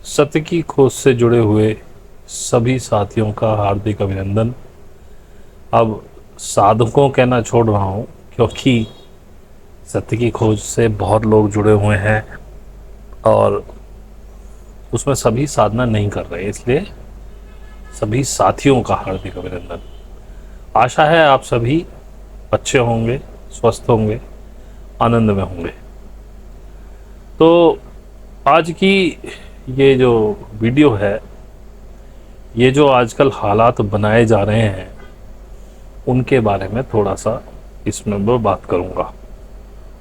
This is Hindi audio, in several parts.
सत्य की खोज से जुड़े हुए सभी साथियों का हार्दिक अभिनंदन। अब साधकों कहना छोड़ रहा हूँ, क्योंकि सत्य की खोज से बहुत लोग जुड़े हुए हैं और उसमें सभी साधना नहीं कर रहे, इसलिए सभी साथियों का हार्दिक अभिनंदन। आशा है आप सभी अच्छे होंगे, स्वस्थ होंगे, आनंद में होंगे। तो आज की ये जो वीडियो है, ये जो आजकल हालात बनाए जा रहे हैं उनके बारे में थोड़ा सा इसमें मैं बात करूंगा,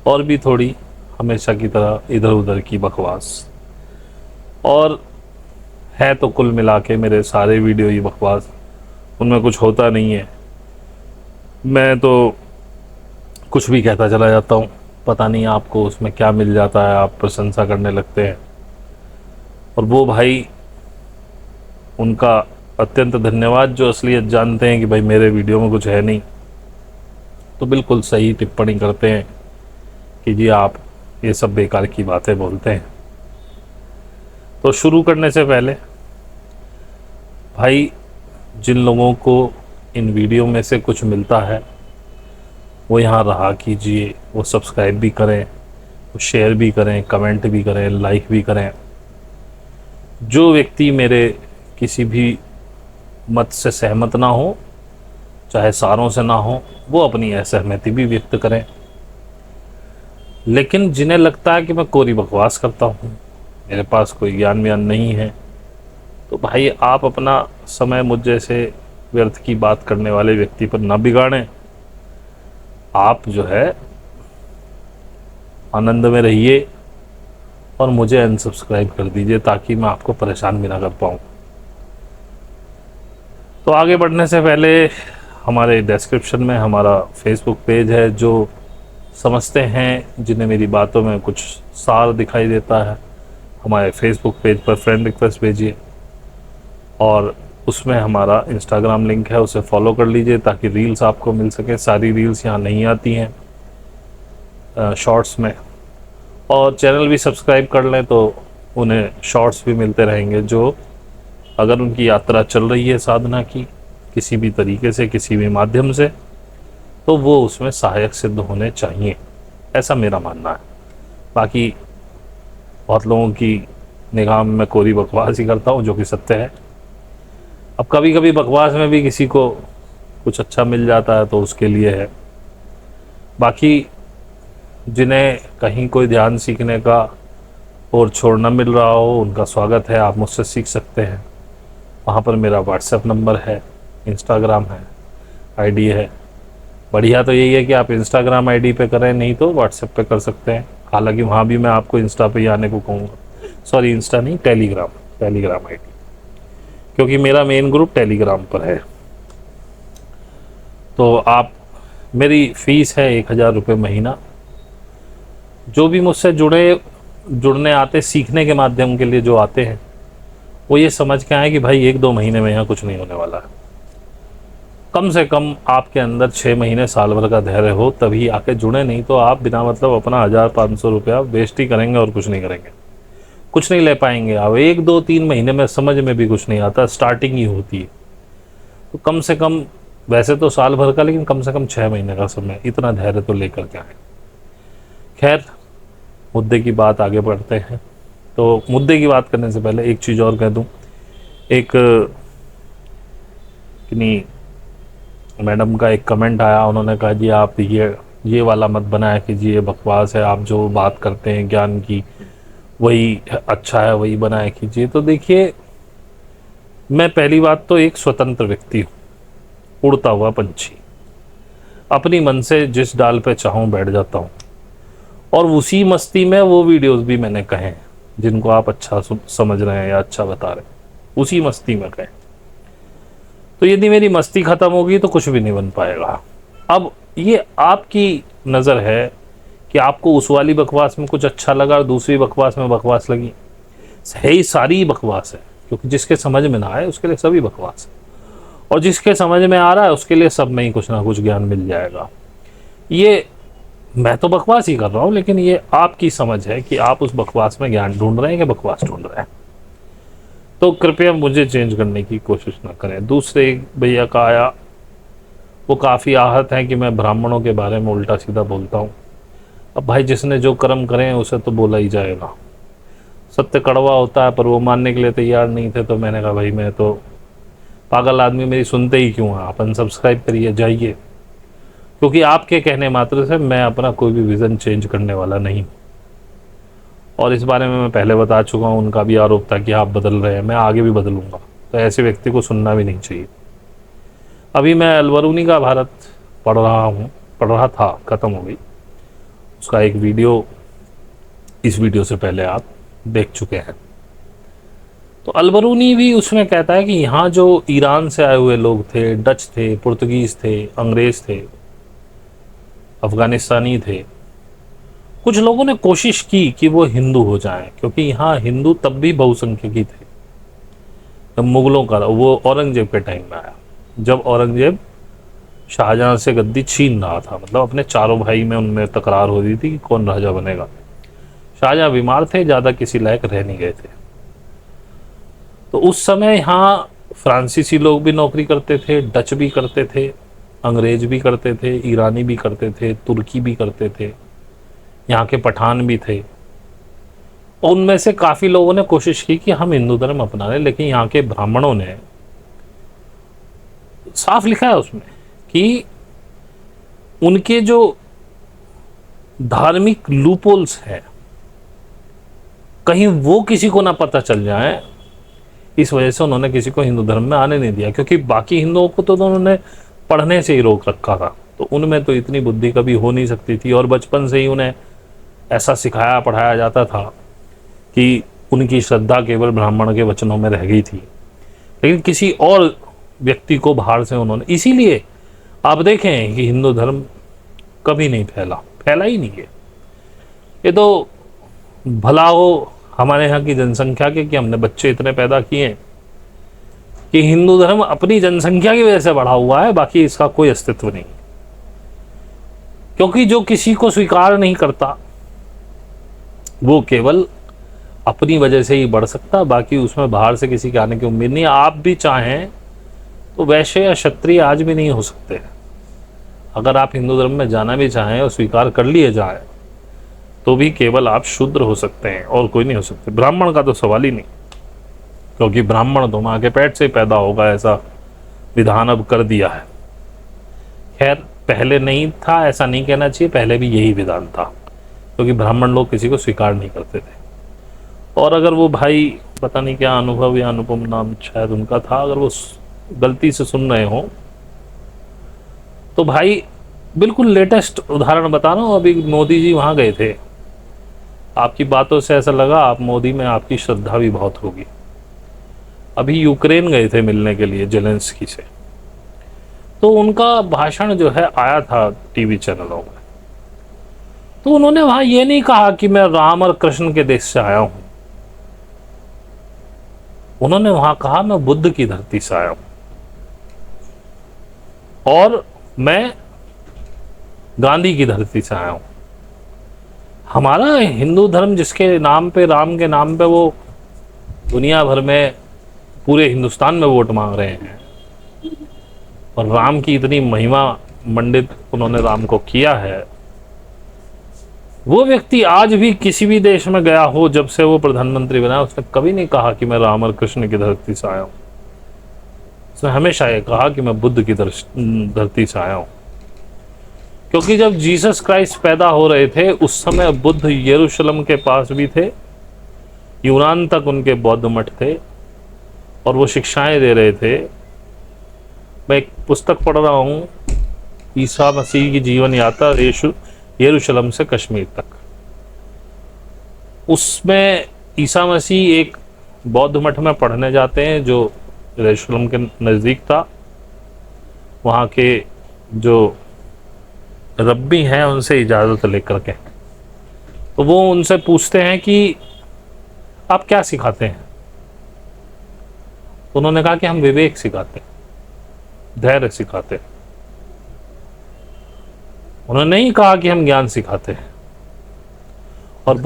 और भी थोड़ी हमेशा की तरह इधर उधर की बकवास। और है तो कुल मिला के मेरे सारे वीडियो ही बकवास, उनमें कुछ होता नहीं है। मैं तो कुछ भी कहता चला जाता हूँ, पता नहीं आपको उसमें क्या मिल जाता है, आप प्रशंसा करने लगते हैं। और वो भाई, उनका अत्यंत धन्यवाद जो असलियत जानते हैं कि भाई मेरे वीडियो में कुछ है नहीं, तो बिल्कुल सही टिप्पणी करते हैं कि जी आप ये सब बेकार की बातें बोलते हैं। तो शुरू करने से पहले भाई, जिन लोगों को इन वीडियो में से कुछ मिलता है वो यहाँ रहा कीजिए, वो सब्सक्राइब भी करें, वो शेयर भी करें, कमेंट भी करें, लाइक भी करें। जो व्यक्ति मेरे किसी भी मत से सहमत ना हो, चाहे सारों से ना हो, वो अपनी असहमति भी व्यक्त करें। लेकिन जिन्हें लगता है कि मैं कोरी बकवास करता हूँ, मेरे पास कोई ज्ञान व्यान नहीं है, तो भाई आप अपना समय मुझ जैसे व्यर्थ की बात करने वाले व्यक्ति पर ना बिगाड़ें। आप जो है आनंद में रहिए और मुझे अनसब्सक्राइब कर दीजिए, ताकि मैं आपको परेशान भी ना कर पाऊँ। तो आगे बढ़ने से पहले हमारे डिस्क्रिप्शन में हमारा फेसबुक पेज है। जो समझते हैं, जिन्हें मेरी बातों में कुछ सार दिखाई देता है, हमारे फेसबुक पेज पर फ्रेंड रिक्वेस्ट भेजिए, और उसमें हमारा इंस्टाग्राम लिंक है, उसे फॉलो कर लीजिए ताकि रील्स आपको मिल सके। सारी रील्स यहाँ नहीं आती हैं शॉर्ट्स में, और चैनल भी सब्सक्राइब कर लें तो उन्हें शॉर्ट्स भी मिलते रहेंगे, जो अगर उनकी यात्रा चल रही है साधना की किसी भी तरीके से, किसी भी माध्यम से, तो वो उसमें सहायक सिद्ध होने चाहिए, ऐसा मेरा मानना है। बाकी बहुत लोगों की निगाह में मैं कोरी बकवास ही करता हूँ, जो कि सत्य है। अब कभी कभी बकवास में भी किसी को कुछ अच्छा मिल जाता है तो उसके लिए है। बाकी जिन्हें कहीं कोई ध्यान सीखने का और छोड़ना मिल रहा हो, उनका स्वागत है, आप मुझसे सीख सकते हैं। वहाँ पर मेरा व्हाट्सएप नंबर है, इंस्टाग्राम है, आईडी है। बढ़िया तो यही है कि आप इंस्टाग्राम आईडी पे करें, नहीं तो व्हाट्सएप पे कर सकते हैं। हालांकि वहाँ भी मैं आपको इंस्टा पे ही आने को कहूँगा, सॉरी इंस्टा नहीं, टेलीग्राम आईडी, क्योंकि मेरा मेन ग्रुप टेलीग्राम पर है। तो आप, मेरी फ़ीस है 1000 रुपये महीना। जो भी मुझसे जुड़ने आते, सीखने के माध्यम के लिए जो आते हैं, वो ये समझ के आए कि भाई 1-2 महीने में यहाँ कुछ नहीं होने वाला है। कम से कम आपके अंदर 6 महीने, साल भर का धैर्य हो, तभी आके जुड़े, नहीं तो आप बिना मतलब अपना 1000-500 रुपया वेस्ट ही करेंगे और कुछ नहीं करेंगे, कुछ नहीं ले पाएंगे। अब 1-2-3 महीने में समझ में भी कुछ नहीं आता, स्टार्टिंग ही होती है। तो कम से कम, वैसे तो साल भर का, लेकिन कम से कम 6 महीने का समय, इतना धैर्य तो लेकर के आए। खैर, मुद्दे की बात आगे बढ़ते हैं। तो मुद्दे की बात करने से पहले एक चीज़ और कह दूं। एक किन्हीं मैडम का एक कमेंट आया, उन्होंने कहा जी आप ये वाला मत बनाया कीजिए, बकवास है, आप जो बात करते हैं ज्ञान की वही अच्छा है, वही बनाया कीजिए। तो देखिए, मैं पहली बात तो एक स्वतंत्र व्यक्ति हूँ, उड़ता हुआ पंछी, अपनी मन से जिस डाल पे चाहूँ बैठ जाता हूँ, और उसी मस्ती में वो वीडियोस भी मैंने कहे हैं जिनको आप अच्छा समझ रहे हैं या अच्छा बता रहे हैं, उसी मस्ती में कहें। तो यदि मेरी मस्ती खत्म होगी तो कुछ भी नहीं बन पाएगा। अब ये आपकी नज़र है कि आपको उस वाली बकवास में कुछ अच्छा लगा और दूसरी बकवास में बकवास लगी। सही, सारी बकवास है, क्योंकि जिसके समझ में ना आए उसके लिए सभी बकवास है, और जिसके समझ में आ रहा है उसके लिए सब में ही कुछ ना कुछ ज्ञान मिल जाएगा। ये मैं तो बकवास ही कर रहा हूँ, लेकिन ये आपकी समझ है कि आप उस बकवास में ज्ञान ढूंढ रहे हैं कि बकवास ढूंढ रहे हैं। तो कृपया मुझे चेंज करने की कोशिश ना करें। दूसरे एक भैया का आया, वो काफ़ी आहत हैं कि मैं ब्राह्मणों के बारे में उल्टा सीधा बोलता हूँ। अब भाई जिसने जो कर्म करे हैं उसे तो बोला ही जाएगा। सत्य कड़वा होता है, पर वो मानने के लिए तैयार नहीं थे, तो मैंने कहा भाई मैं तो पागल आदमी, मेरी सुनते ही क्यों हैं आप, अनसब्सक्राइब करिए जाइए। क्योंकि आपके कहने मात्र से मैं अपना कोई भी विज़न चेंज करने वाला नहीं। और इस बारे में मैं पहले बता चुका हूँ, उनका भी आरोप था कि आप बदल रहे हैं, मैं आगे भी बदलूंगा। तो ऐसे व्यक्ति को सुनना भी नहीं चाहिए। अभी मैं अलबरूनी का भारत पढ़ रहा हूँ, पढ़ रहा था, ख़त्म हो गई। उसका एक वीडियो इस वीडियो से पहले आप देख चुके हैं। तो अलबरूनी भी उसमें कहता है कि यहाँ जो ईरान से आए हुए लोग थे, डच थे, पुर्तगीज़ थे, अंग्रेज़ थे, अफ़गानिस्तानी थे, कुछ लोगों ने कोशिश की कि वो हिंदू हो जाएं, क्योंकि यहाँ हिंदू तब भी बहुसंख्यक ही थे। जब मुग़लों का, वो औरंगज़ेब के टाइम में आया, जब औरंगज़ेब शाहजहाँ से गद्दी छीन रहा था, मतलब अपने चारों भाई में उनमें तकरार हो रही थी कि कौन राजा बनेगा। शाहजहाँ बीमार थे, ज़्यादा किसी लायक रह नहीं गए थे। तो उस समय यहाँ फ्रांसीसी लोग भी नौकरी करते थे, डच भी करते थे, अंग्रेज भी करते थे, ईरानी भी करते थे, तुर्की भी करते थे, यहाँ के पठान भी थे। और उनमें से काफ़ी लोगों ने कोशिश की कि हम हिंदू धर्म अपना लें, लेकिन यहाँ के ब्राह्मणों ने साफ लिखा है उसमें कि उनके जो धार्मिक लूपोल्स हैं, कहीं वो किसी को ना पता चल जाए, इस वजह से उन्होंने किसी को हिंदू धर्म में आने नहीं दिया। क्योंकि बाकी हिंदुओं को तो उन्होंने पढ़ने से ही रोक रखा था, तो उनमें तो इतनी बुद्धि कभी हो नहीं सकती थी। और बचपन से ही उन्हें ऐसा सिखाया पढ़ाया जाता था कि उनकी श्रद्धा केवल ब्राह्मण के वचनों में रह गई थी, लेकिन किसी और व्यक्ति को बाहर से उन्होंने, इसीलिए आप देखें कि हिंदू धर्म कभी नहीं फैला ही नहीं है। ये तो भला हो हमारे यहाँ की जनसंख्या के कि हमने बच्चे इतने पैदा किए हैं कि हिंदू धर्म अपनी जनसंख्या की वजह से बढ़ा हुआ है, बाकी इसका कोई अस्तित्व नहीं। क्योंकि जो किसी को स्वीकार नहीं करता वो केवल अपनी वजह से ही बढ़ सकता, बाकी उसमें बाहर से किसी के आने की उम्मीद नहीं। आप भी चाहें तो वैश्य या क्षत्रिय आज भी नहीं हो सकते। अगर आप हिंदू धर्म में जाना भी चाहें और स्वीकार कर लिए जाए तो भी केवल आप शूद्र हो सकते हैं और कोई नहीं हो सकते। ब्राह्मण का तो सवाल ही नहीं, क्योंकि ब्राह्मण तो माँ के पेट से ही पैदा होगा, ऐसा विधान अब कर दिया है। खैर पहले नहीं था, ऐसा नहीं कहना चाहिए, पहले भी यही विधान था, क्योंकि ब्राह्मण लोग किसी को स्वीकार नहीं करते थे। और अगर वो भाई, पता नहीं क्या अनुभव या अनुपम नाम शायद उनका था, अगर वो गलती से सुन रहे हो तो भाई बिल्कुल लेटेस्ट उदाहरण बता रहा हूँ। अभी मोदी जी वहाँ गए थे, आपकी बातों से ऐसा लगा आप मोदी में आपकी श्रद्धा भी बहुत होगी। अभी यूक्रेन गए थे मिलने के लिए जेलेंस्की से, तो उनका भाषण जो है आया था टीवी चैनलों में, तो उन्होंने वहाँ ये नहीं कहा कि मैं राम और कृष्ण के देश से आया हूँ, उन्होंने वहाँ कहा मैं बुद्ध की धरती से आया हूँ और मैं गांधी की धरती से आया हूँ। हमारा हिंदू धर्म जिसके नाम पे, राम के नाम पे वो दुनिया भर में, पूरे हिंदुस्तान में वोट मांग रहे हैं, और राम की इतनी महिमा मंडित उन्होंने राम को किया है, वो व्यक्ति आज भी किसी भी देश में गया हो, जब से वो प्रधानमंत्री बना, उसने कभी नहीं कहा कि मैं राम और कृष्ण की धरती से आया हूँ। उसने हमेशा ये कहा कि मैं बुद्ध की धरती से आया हूँ। क्योंकि जब जीसस क्राइस्ट पैदा हो रहे थे उस समय बुद्ध यरूशलेम के पास भी थे, यूनान तक उनके बौद्ध मठ थे और वो शिक्षाएं दे रहे थे। मैं एक पुस्तक पढ़ रहा हूँ, ईसा मसीह की जीवन यात्रा यरूशलेम से कश्मीर तक। उसमें ईसा मसीह एक बौद्ध मठ में पढ़ने जाते हैं जो यरूशलेम के नज़दीक था। वहाँ के जो रब्बी हैं उनसे इजाज़त लेकर के, तो वो उनसे पूछते हैं कि आप क्या सिखाते हैं। तो उन्होंने कहा कि हम विवेक सिखाते हैं, धैर्य सिखाते हैं। उन्होंने नहीं कहा कि हम ज्ञान सिखाते हैं। और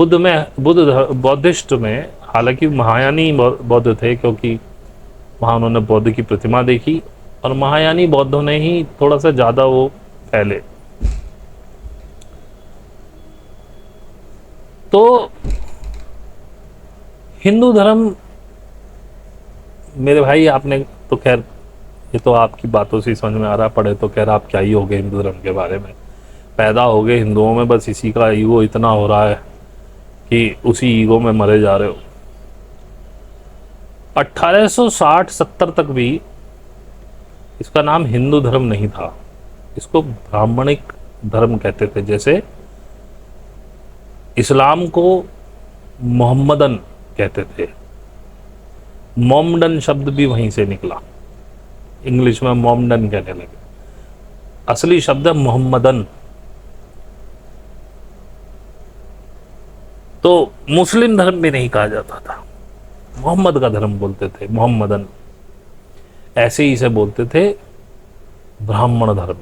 बौद्धिस्ट में हालांकि महायानी बौद्ध थे, क्योंकि वहाँ उन्होंने बौद्ध की प्रतिमा देखी और महायानी बौद्धों ने ही थोड़ा सा ज़्यादा वो फैले। तो हिंदू धर्म मेरे भाई, आपने तो खैर, ये तो आपकी बातों से समझ में आ रहा, पड़े तो खैर आप क्या ही हो गए हिंदू धर्म के बारे में, पैदा हो गए हिंदुओं में, बस इसी का ईगो इतना हो रहा है कि उसी ईगो में मरे जा रहे हो। 1860-70 तक भी इसका नाम हिंदू धर्म नहीं था, इसको ब्राह्मणिक धर्म कहते थे। जैसे इस्लाम को मोहम्मदन कहते थे, मोमडन शब्द भी वहीं से निकला, इंग्लिश में मोमडन कहने लगे, असली शब्द है मोहम्मदन। तो मुस्लिम धर्म भी नहीं कहा जाता था, मोहम्मद का धर्म बोलते थे, मोहम्मदन। ऐसे ही इसे बोलते थे ब्राह्मण धर्म।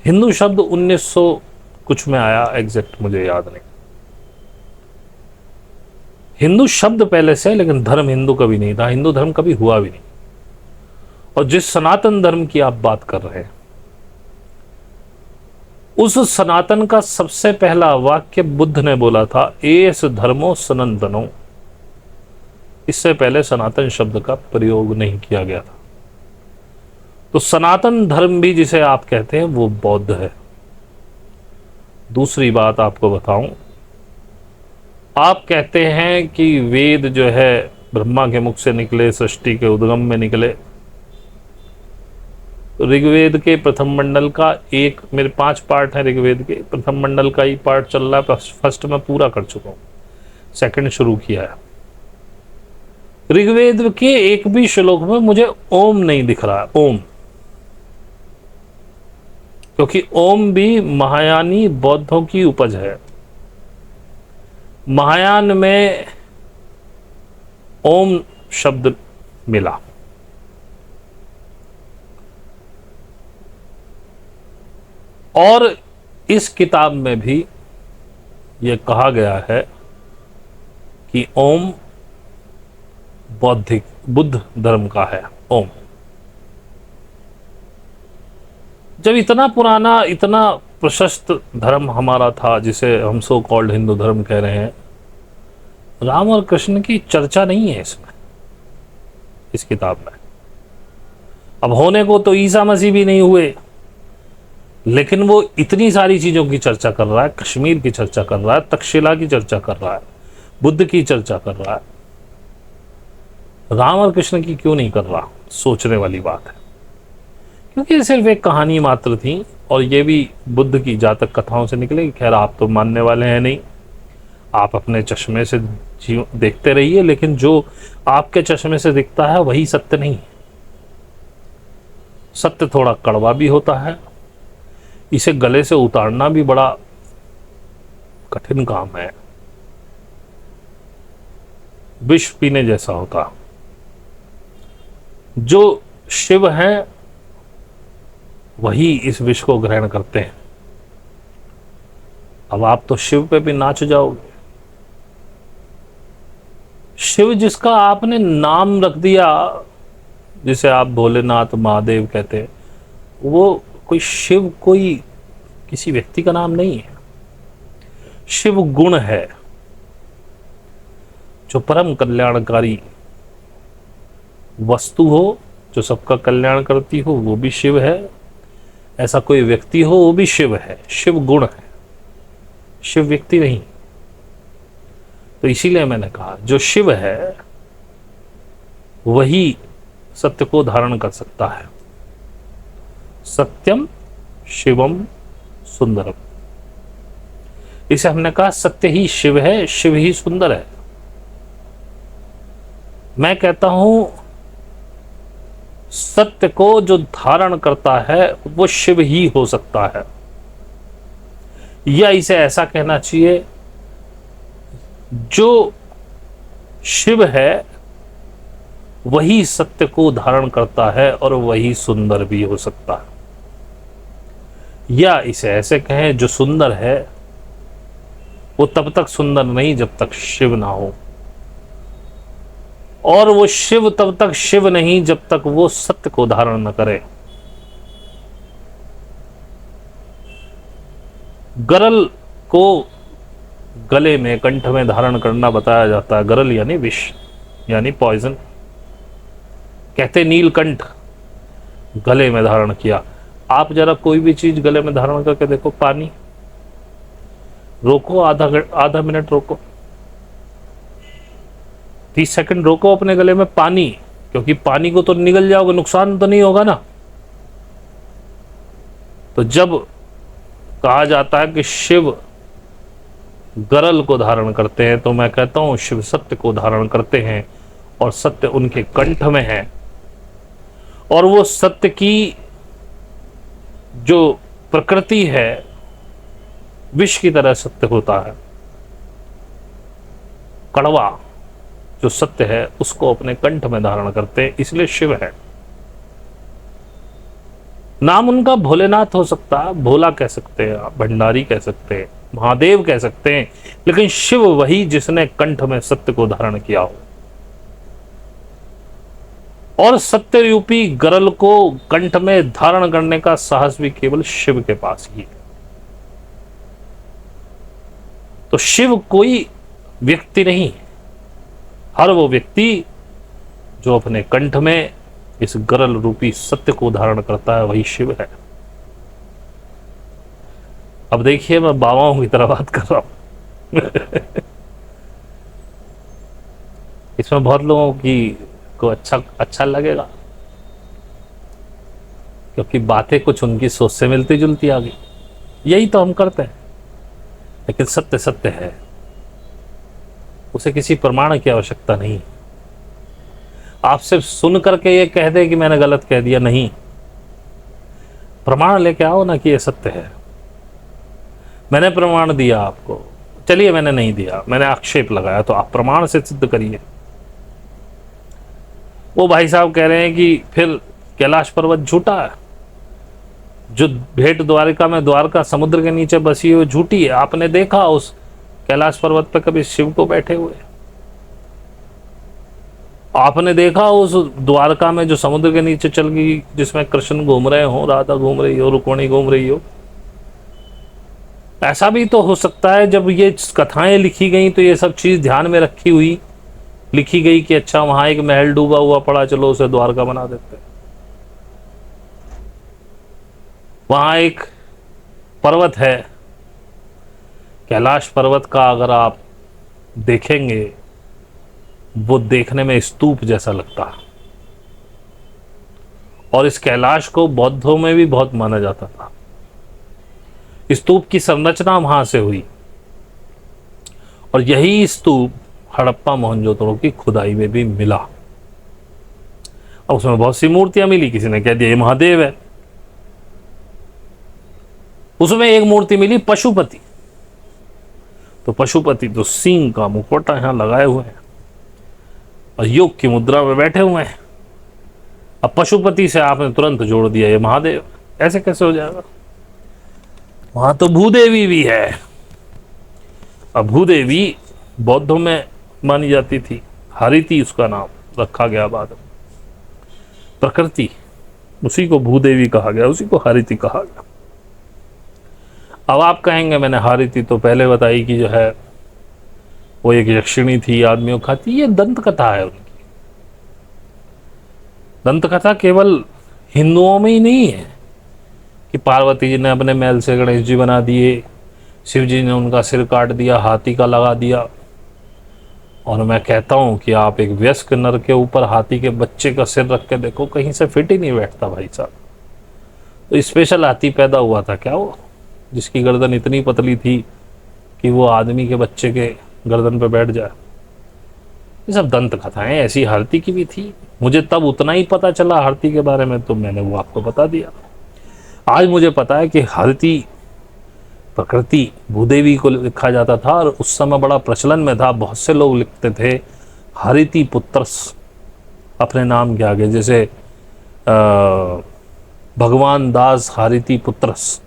हिंदू शब्द 1900 कुछ में आया, एग्जैक्ट मुझे याद नहीं। हिंदू शब्द पहले से, लेकिन धर्म हिंदू कभी नहीं था, हिंदू धर्म कभी हुआ भी नहीं। और जिस सनातन धर्म की आप बात कर रहे हैं, उस सनातन का सबसे पहला वाक्य बुद्ध ने बोला था, एस धर्मो सनातनो। इससे पहले सनातन शब्द का प्रयोग नहीं किया गया था। तो सनातन धर्म भी जिसे आप कहते हैं वो बौद्ध है। दूसरी बात आपको बताऊं, आप कहते हैं कि वेद जो है ब्रह्मा के मुख से निकले, सृष्टि के उद्गम में निकले। ऋग्वेद के प्रथम मंडल का एक, मेरे 5 पार्ट है ऋग्वेद के, प्रथम मंडल का ही पार्ट चल रहा है, फर्स्ट में पूरा कर चुका हूं, सेकंड शुरू किया है। ऋग्वेद के एक भी श्लोक में मुझे ओम नहीं दिख रहा है, ओम, क्योंकि ओम भी महायानी बौद्धों की उपज है। महायान में ओम शब्द मिला। और इस किताब में भी यह कहा गया है कि ओम बुद्ध धर्म का है। ओम जब इतना पुराना, इतना प्रशस्त धर्म हमारा था, जिसे हम सो कॉल्ड हिंदू धर्म कह रहे हैं, राम और कृष्ण की चर्चा नहीं है इसमें, इस किताब में। अब होने को तो ईसा मसीह भी नहीं हुए, लेकिन वो इतनी सारी चीजों की चर्चा कर रहा है, कश्मीर की चर्चा कर रहा है, तक्षशिला की चर्चा कर रहा है, बुद्ध की चर्चा कर रहा है। राम और कृष्ण की क्यों नहीं कर रहा? सोचने वाली बात है, क्योंकि ये सिर्फ एक कहानी मात्र थी, और ये भी बुद्ध की जातक कथाओं से निकलेगी। खैर आप तो मानने वाले हैं नहीं, आप अपने चश्मे से देखते रहिए, लेकिन जो आपके चश्मे से दिखता है वही सत्य नहीं। सत्य थोड़ा कड़वा भी होता है, इसे गले से उतारना भी बड़ा कठिन काम है, विष पीने जैसा होता। जो शिव हैं वही इस विष को ग्रहण करते हैं। अब आप तो शिव पे भी नाच जाओगे। शिव जिसका आपने नाम रख दिया, जिसे आप भोलेनाथ महादेव कहते हैं, वो कोई शिव कोई किसी व्यक्ति का नाम नहीं है। शिव गुण है, जो परम कल्याणकारी वस्तु हो, जो सबका कल्याण करती हो, वो भी शिव है। ऐसा कोई व्यक्ति हो, वो भी शिव है। शिव गुण है, शिव व्यक्ति नहीं। तो इसीलिए मैंने कहा जो शिव है वही सत्य को धारण कर सकता है। सत्यम शिवम सुंदरम, इसे हमने कहा सत्य ही शिव है, शिव ही सुंदर है। मैं कहता हूं सत्य को जो धारण करता है वो शिव ही हो सकता है, या इसे ऐसा कहना चाहिए, जो शिव है वही सत्य को धारण करता है और वही सुंदर भी हो सकता है। या इसे ऐसे कहें, जो सुंदर है वो तब तक सुंदर नहीं जब तक शिव ना हो, और वो शिव तब तक शिव नहीं जब तक वो सत्य को धारण न करे। गरल को गले में, कंठ में धारण करना बताया जाता है। गरल यानी विष, यानी पॉइजन। कहते नीलकंठ गले में धारण किया। आप जरा कोई भी चीज गले में धारण करके देखो। पानी रोको, आधा मिनट रोको, 30 सेकंड रोको अपने गले में पानी, क्योंकि पानी को तो निगल जाओगे, नुकसान तो नहीं होगा ना। तो जब कहा जाता है कि शिव गरल को धारण करते हैं, तो मैं कहता हूं शिव सत्य को धारण करते हैं, और सत्य उनके कंठ में है। और वो सत्य की जो प्रकृति है, विष की तरह सत्य होता है। कड़वा जो सत्य है उसको अपने कंठ में धारण करते हैं, इसलिए शिव है। नाम उनका भोलेनाथ हो सकता है, भोला कह सकते हैं आप, भंडारी कह सकते हैं, महादेव कह सकते हैं, लेकिन शिव वही जिसने कंठ में सत्य को धारण किया हो। और सत्य रूपी गरल को कंठ में धारण करने का साहस भी केवल शिव के पास ही है। तो शिव कोई व्यक्ति नहीं, हर वो व्यक्ति जो अपने कंठ में इस गरल रूपी सत्य को धारण करता है वही शिव है। अब देखिए, मैं बाबाओं की तरह बात कर रहा हूं। इसमें बहुत लोगों की को अच्छा लगेगा, क्योंकि बातें कुछ उनकी सोच से मिलती जुलती आ गई। यही तो हम करते हैं, लेकिन सत्य सत्य है, उसे किसी प्रमाण की आवश्यकता नहीं। आप सिर्फ सुन करके ये कह दे कि मैंने गलत कह दिया, नहीं, प्रमाण लेके आओ ना कि ये सत्य है। मैंने प्रमाण दिया आपको, चलिए मैंने नहीं दिया, मैंने आक्षेप लगाया, तो आप प्रमाण से सिद्ध करिए। वो भाई साहब कह रहे हैं कि फिर कैलाश पर्वत झूठा है, जो भेंट द्वारिका में द्वारका समुद्र के नीचे बसी हुई झूठी है। आपने देखा उस कैलाश पर्वत पे कभी शिव को बैठे हुए? आपने देखा उस द्वारका में जो समुद्र के नीचे चल गई, जिसमें कृष्ण घूम रहे हो, राधा घूम रही हो, रुक्मिणी घूम रही हो? ऐसा भी तो हो सकता है जब ये कथाएं लिखी गई तो ये सब चीज ध्यान में रखी हुई लिखी गई कि अच्छा वहां एक महल डूबा हुआ पड़ा, चलो उसे द्वारका बना देते। वहां एक पर्वत है कैलाश पर्वत का, अगर आप देखेंगे वो देखने में स्तूप जैसा लगता है, और इस कैलाश को बौद्धों में भी बहुत माना जाता था। स्तूप की संरचना वहां से हुई, और यही स्तूप हड़प्पा मोहनजोदड़ो की खुदाई में भी मिला। और उसमें बहुत सी मूर्तियां मिली, किसी ने कह दिया ये महादेव है। उसमें एक मूर्ति मिली पशुपति, तो पशुपति तो सिंह का मुखौटा यहां लगाए हुए हैं और योग की मुद्रा में बैठे हुए हैं। अब पशुपति से आपने तुरंत जोड़ दिया ये महादेव, ऐसे कैसे हो जाएगा? वहां तो भूदेवी भी है। अब भूदेवी बौद्धों में मानी जाती थी, हरिति उसका नाम रखा गया बाद में। प्रकृति, उसी को भूदेवी कहा गया, उसी को हरिति कहा गया। अब आप कहेंगे मैंने हरिति तो पहले बताई कि जो है वो एक यक्षिणी थी, आदमियों खाती। ये दंत कथा है उनकी। दंत कथा केवल हिंदुओं में ही नहीं है कि पार्वती जी ने अपने महल से गणेश जी बना दिए, शिव जी ने उनका सिर काट दिया, हाथी का लगा दिया। और मैं कहता हूं कि आप एक वयस्क नर के ऊपर हाथी के बच्चे का सिर रख के देखो, कहीं से फिट ही नहीं बैठता भाई साहब। तो स्पेशल हाथी पैदा हुआ था क्या वो, जिसकी गर्दन इतनी पतली थी कि वो आदमी के बच्चे के गर्दन पे बैठ जाए? ये सब दंत कथाएं। ऐसी हाथी की भी थी, मुझे तब उतना ही पता चला हाथी के बारे में, तो मैंने वो आपको बता दिया। आज मुझे पता है कि हाथी प्रकृति भूदेवी को लिखा जाता था, और उस समय बड़ा प्रचलन में था। बहुत से लोग लिखते थे हरिति पुत्रस अपने नाम के आगे, जैसे भगवान दास हरिति पुत्रस।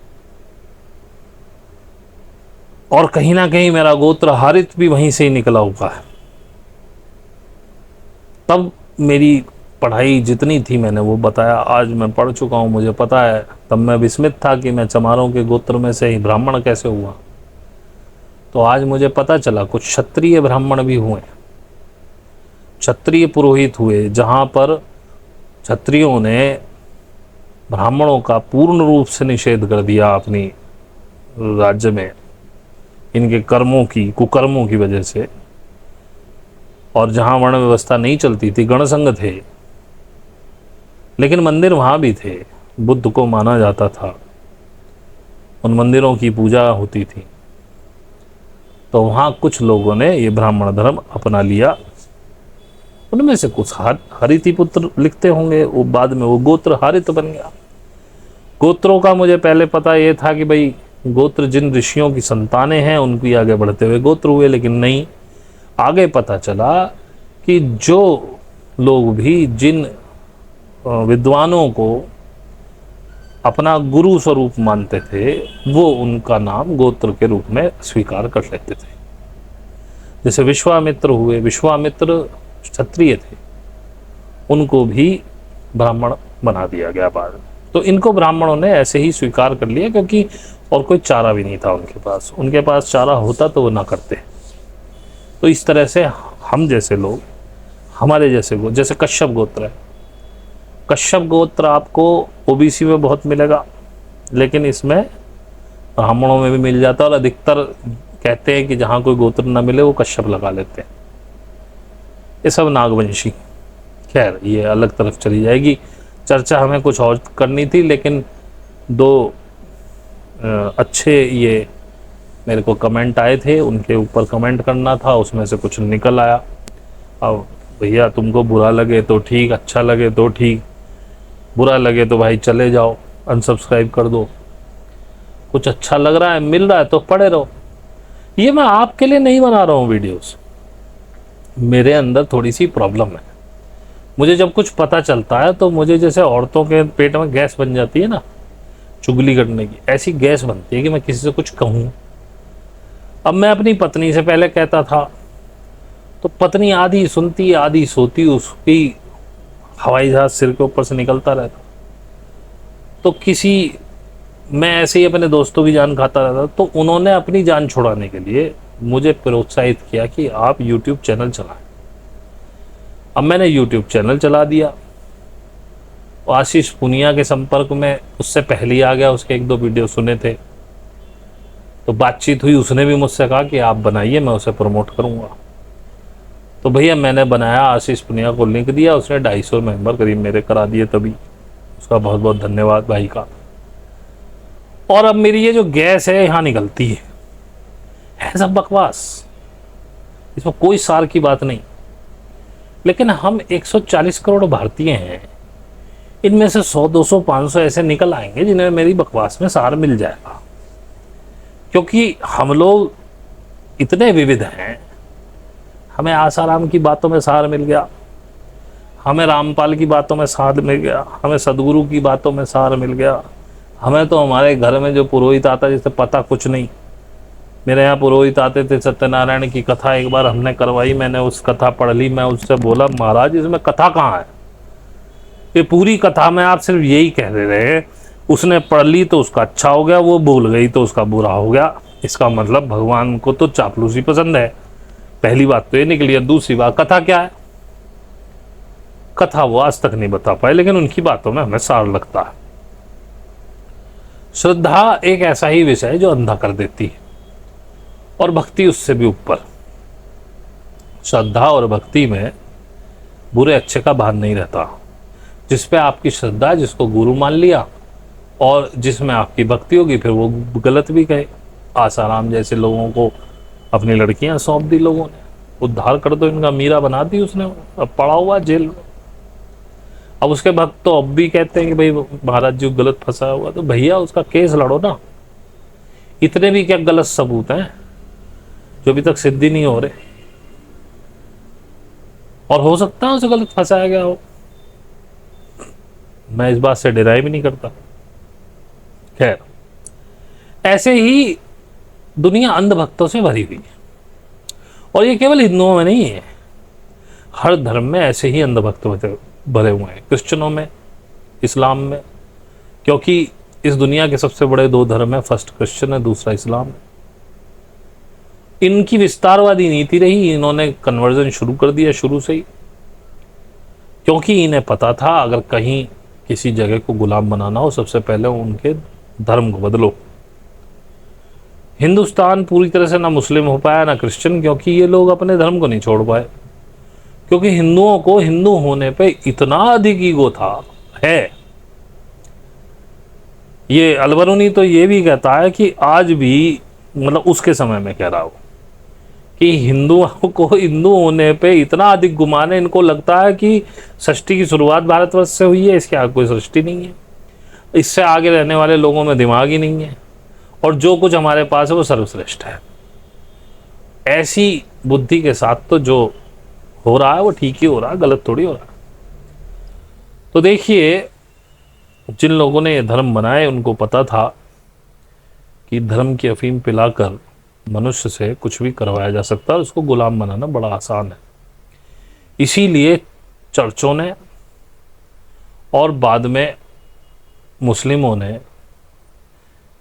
और कहीं ना कहीं मेरा गोत्र हारित भी वहीं से ही निकला हुआ है। तब मेरी पढ़ाई जितनी थी मैंने वो बताया, आज मैं पढ़ चुका हूँ, मुझे पता है। तब मैं विस्मित था कि मैं चमारों के गोत्र में से ही ब्राह्मण कैसे हुआ। तो आज मुझे पता चला कुछ क्षत्रिय ब्राह्मण भी हुए, क्षत्रिय पुरोहित हुए, जहाँ पर क्षत्रियों ने ब्राह्मणों का पूर्ण रूप से निषेध कर दिया अपनी राज्य में, इनके कर्मों की, कुकर्मों की वजह से। और जहाँ वर्ण व्यवस्था नहीं चलती थी, गणसंघ थे, लेकिन मंदिर वहाँ भी थे, बुद्ध को माना जाता था, उन मंदिरों की पूजा होती थी। तो वहाँ कुछ लोगों ने ये ब्राह्मण धर्म अपना लिया। उनमें से कुछ हरिति पुत्र लिखते होंगे, वो बाद में वो गोत्र हारित बन गया। गोत्रों का मुझे पहले पता ये था कि भाई गोत्र जिन ऋषियों की संतानें हैं उनकी आगे बढ़ते हुए गोत्र हुए, लेकिन नहीं, आगे पता चला कि जो लोग भी जिन विद्वानों को अपना गुरु स्वरूप मानते थे वो उनका नाम गोत्र के रूप में स्वीकार कर लेते थे। जैसे विश्वामित्र हुए, विश्वामित्र क्षत्रिय थे, उनको भी ब्राह्मण बना दिया गया बाद में। तो इनको ब्राह्मणों ने ऐसे ही स्वीकार कर लिया, क्योंकि और कोई चारा भी नहीं था उनके पास चारा होता तो वो ना करते। तो इस तरह से हम जैसे लोग, हमारे जैसे जैसे कश्यप गोत्र है, कश्यप गोत्र आपको ओबीसी में बहुत मिलेगा, लेकिन इसमें ब्राह्मणों में भी मिल जाता है। और अधिकतर कहते हैं कि जहाँ कोई गोत्र ना मिले वो कश्यप लगा लेते हैं। ये सब नागवंशी, खैर ये अलग तरफ चली जाएगी चर्चा, हमें कुछ और करनी थी। लेकिन दो अच्छे ये मेरे को कमेंट आए थे, उनके ऊपर कमेंट करना था, उसमें से कुछ निकल आया। अब भैया तुमको बुरा लगे तो ठीक, अच्छा लगे तो ठीक, बुरा लगे तो भाई चले जाओ, अनसब्सक्राइब कर दो। कुछ अच्छा लग रहा है, मिल रहा है तो पढ़े रहो। ये मैं आपके लिए नहीं बना रहा हूँ वीडियोस, मेरे अंदर थोड़ी सी प्रॉब्लम है। मुझे जब कुछ पता चलता है तो मुझे जैसे औरतों के पेट में गैस बन जाती है ना चुगली करने की, ऐसी गैस बनती है कि मैं किसी से कुछ कहूँ। अब मैं अपनी पत्नी से पहले कहता था तो पत्नी आधी सुनती आधी सोती, उसकी हवाई जहाज सिर के ऊपर से निकलता रहता। तो मैं ऐसे ही अपने दोस्तों की जान खाता रहता, तो उन्होंने अपनी जान छुड़ाने के लिए मुझे प्रोत्साहित किया कि आप YouTube चैनल चलाएं। अब मैंने YouTube चैनल चला दिया। आशीष पुनिया के संपर्क में उससे पहले ही आ गया, उसके 1-2 वीडियो सुने थे, तो बातचीत हुई, उसने भी मुझसे कहा कि आप बनाइए, मैं उसे प्रमोट करूंगा। तो भैया मैंने बनाया, आशीष पुनिया को लिंक दिया, उसने 250 मेंबर करीब मेरे करा दिए, तभी उसका बहुत बहुत धन्यवाद भाई का। और अब मेरी ये जो गैस है यहाँ निकलती है सब बकवास, इसमें कोई सार की बात नहीं। लेकिन हम 140 करोड़ भारतीय हैं, इनमें से 100, 200, 500 ऐसे निकल आएंगे जिन्हें मेरी बकवास में सार मिल जाएगा, क्योंकि हम लोग इतने विविध हैं। हमें आसाराम की बातों में सार मिल गया, हमें रामपाल की बातों में सार मिल गया, हमें सदगुरु की बातों में सार मिल गया। हमें तो हमारे घर में जो पुरोहित आता जिसे पता कुछ नहीं, मेरे यहाँ पुरोहित आते थे, सत्यनारायण की कथा एक बार हमने करवाई, मैंने उस कथा पढ़ ली, मैं उससे बोला महाराज इसमें कथा कहाँ है, ये पूरी कथा में आप सिर्फ यही कह रहे हैं। उसने पढ़ ली तो उसका अच्छा हो गया, वो भूल गई तो उसका बुरा हो गया। इसका मतलब भगवान को तो चापलूसी पसंद है। पहली बात तो ये निकली है। दूसरी बात, कथा क्या है? कथा वो आज तक नहीं बता पाए, लेकिन उनकी बातों में हमें सार लगता है। श्रद्धा एक ऐसा ही विषय है जो अंधा कर देती है, और भक्ति उससे भी ऊपर। श्रद्धा और भक्ति में बुरे अच्छे का भान नहीं रहता। जिस पे आपकी श्रद्धा, जिसको गुरु मान लिया, और जिसमें आपकी भक्ति होगी, फिर वो गलत भी कहे। आसाराम जैसे लोगों को अपनी लड़कियां सौंप दी लोगों ने, उद्धार कर दो इनका, मीरा बना दी उसने, अब पड़ा हुआ जेल में। अब उसके भक्त तो अब भी कहते हैं कि भाई महाराज जी गलत फंसा हुआ, तो भैया उसका केस लड़ो ना। इतने भी क्या गलत सबूत हैं जो अभी तक सिद्धि नहीं हो रहे, और हो सकता है उसे गलत फंसाया गया हो, मैं इस बात से डिराई भी नहीं करता। खैर, ऐसे ही दुनिया अंधभक्तों से भरी हुई है। और ये केवल हिंदुओं में नहीं है, हर धर्म में ऐसे ही अंधभक्त भरे हुए हैं, क्रिश्चियनों में, इस्लाम में, क्योंकि इस दुनिया के सबसे बड़े दो धर्म है, फर्स्ट क्रिश्चियन है, दूसरा इस्लाम है। इनकी विस्तारवादी नीति रही, इन्होंने कन्वर्जन शुरू कर दिया शुरू से ही, क्योंकि इन्हें पता था अगर कहीं किसी जगह को गुलाम बनाना हो, सबसे पहले उनके धर्म को बदलो। हिंदुस्तान पूरी तरह से ना मुस्लिम हो पाया ना क्रिश्चियन, क्योंकि ये लोग अपने धर्म को नहीं छोड़ पाए, क्योंकि हिंदुओं को हिंदू होने पे इतना अधिक ईगो था है। ये अलबरूनी तो ये भी कहता है कि आज भी, मतलब उसके समय में कह रहा हूं, कि हिंदुओं को हिंदू होने पे इतना अधिक गुमान है, इनको लगता है कि सृष्टि की शुरुआत भारतवर्ष से हुई है, इसके आगे कोई सृष्टि नहीं है, इससे आगे रहने वाले लोगों में दिमाग ही नहीं है, और जो कुछ हमारे पास है वो सर्वश्रेष्ठ है। ऐसी बुद्धि के साथ तो जो हो रहा है वो ठीक ही हो रहा है, गलत थोड़ी हो रहा है। तो देखिए, जिन लोगों ने ये धर्म बनाए उनको पता था कि धर्म की अफीम पिलाकर मनुष्य से कुछ भी करवाया जा सकता है, उसको गुलाम बनाना बड़ा आसान है। इसीलिए चर्चों ने और बाद में मुस्लिमों ने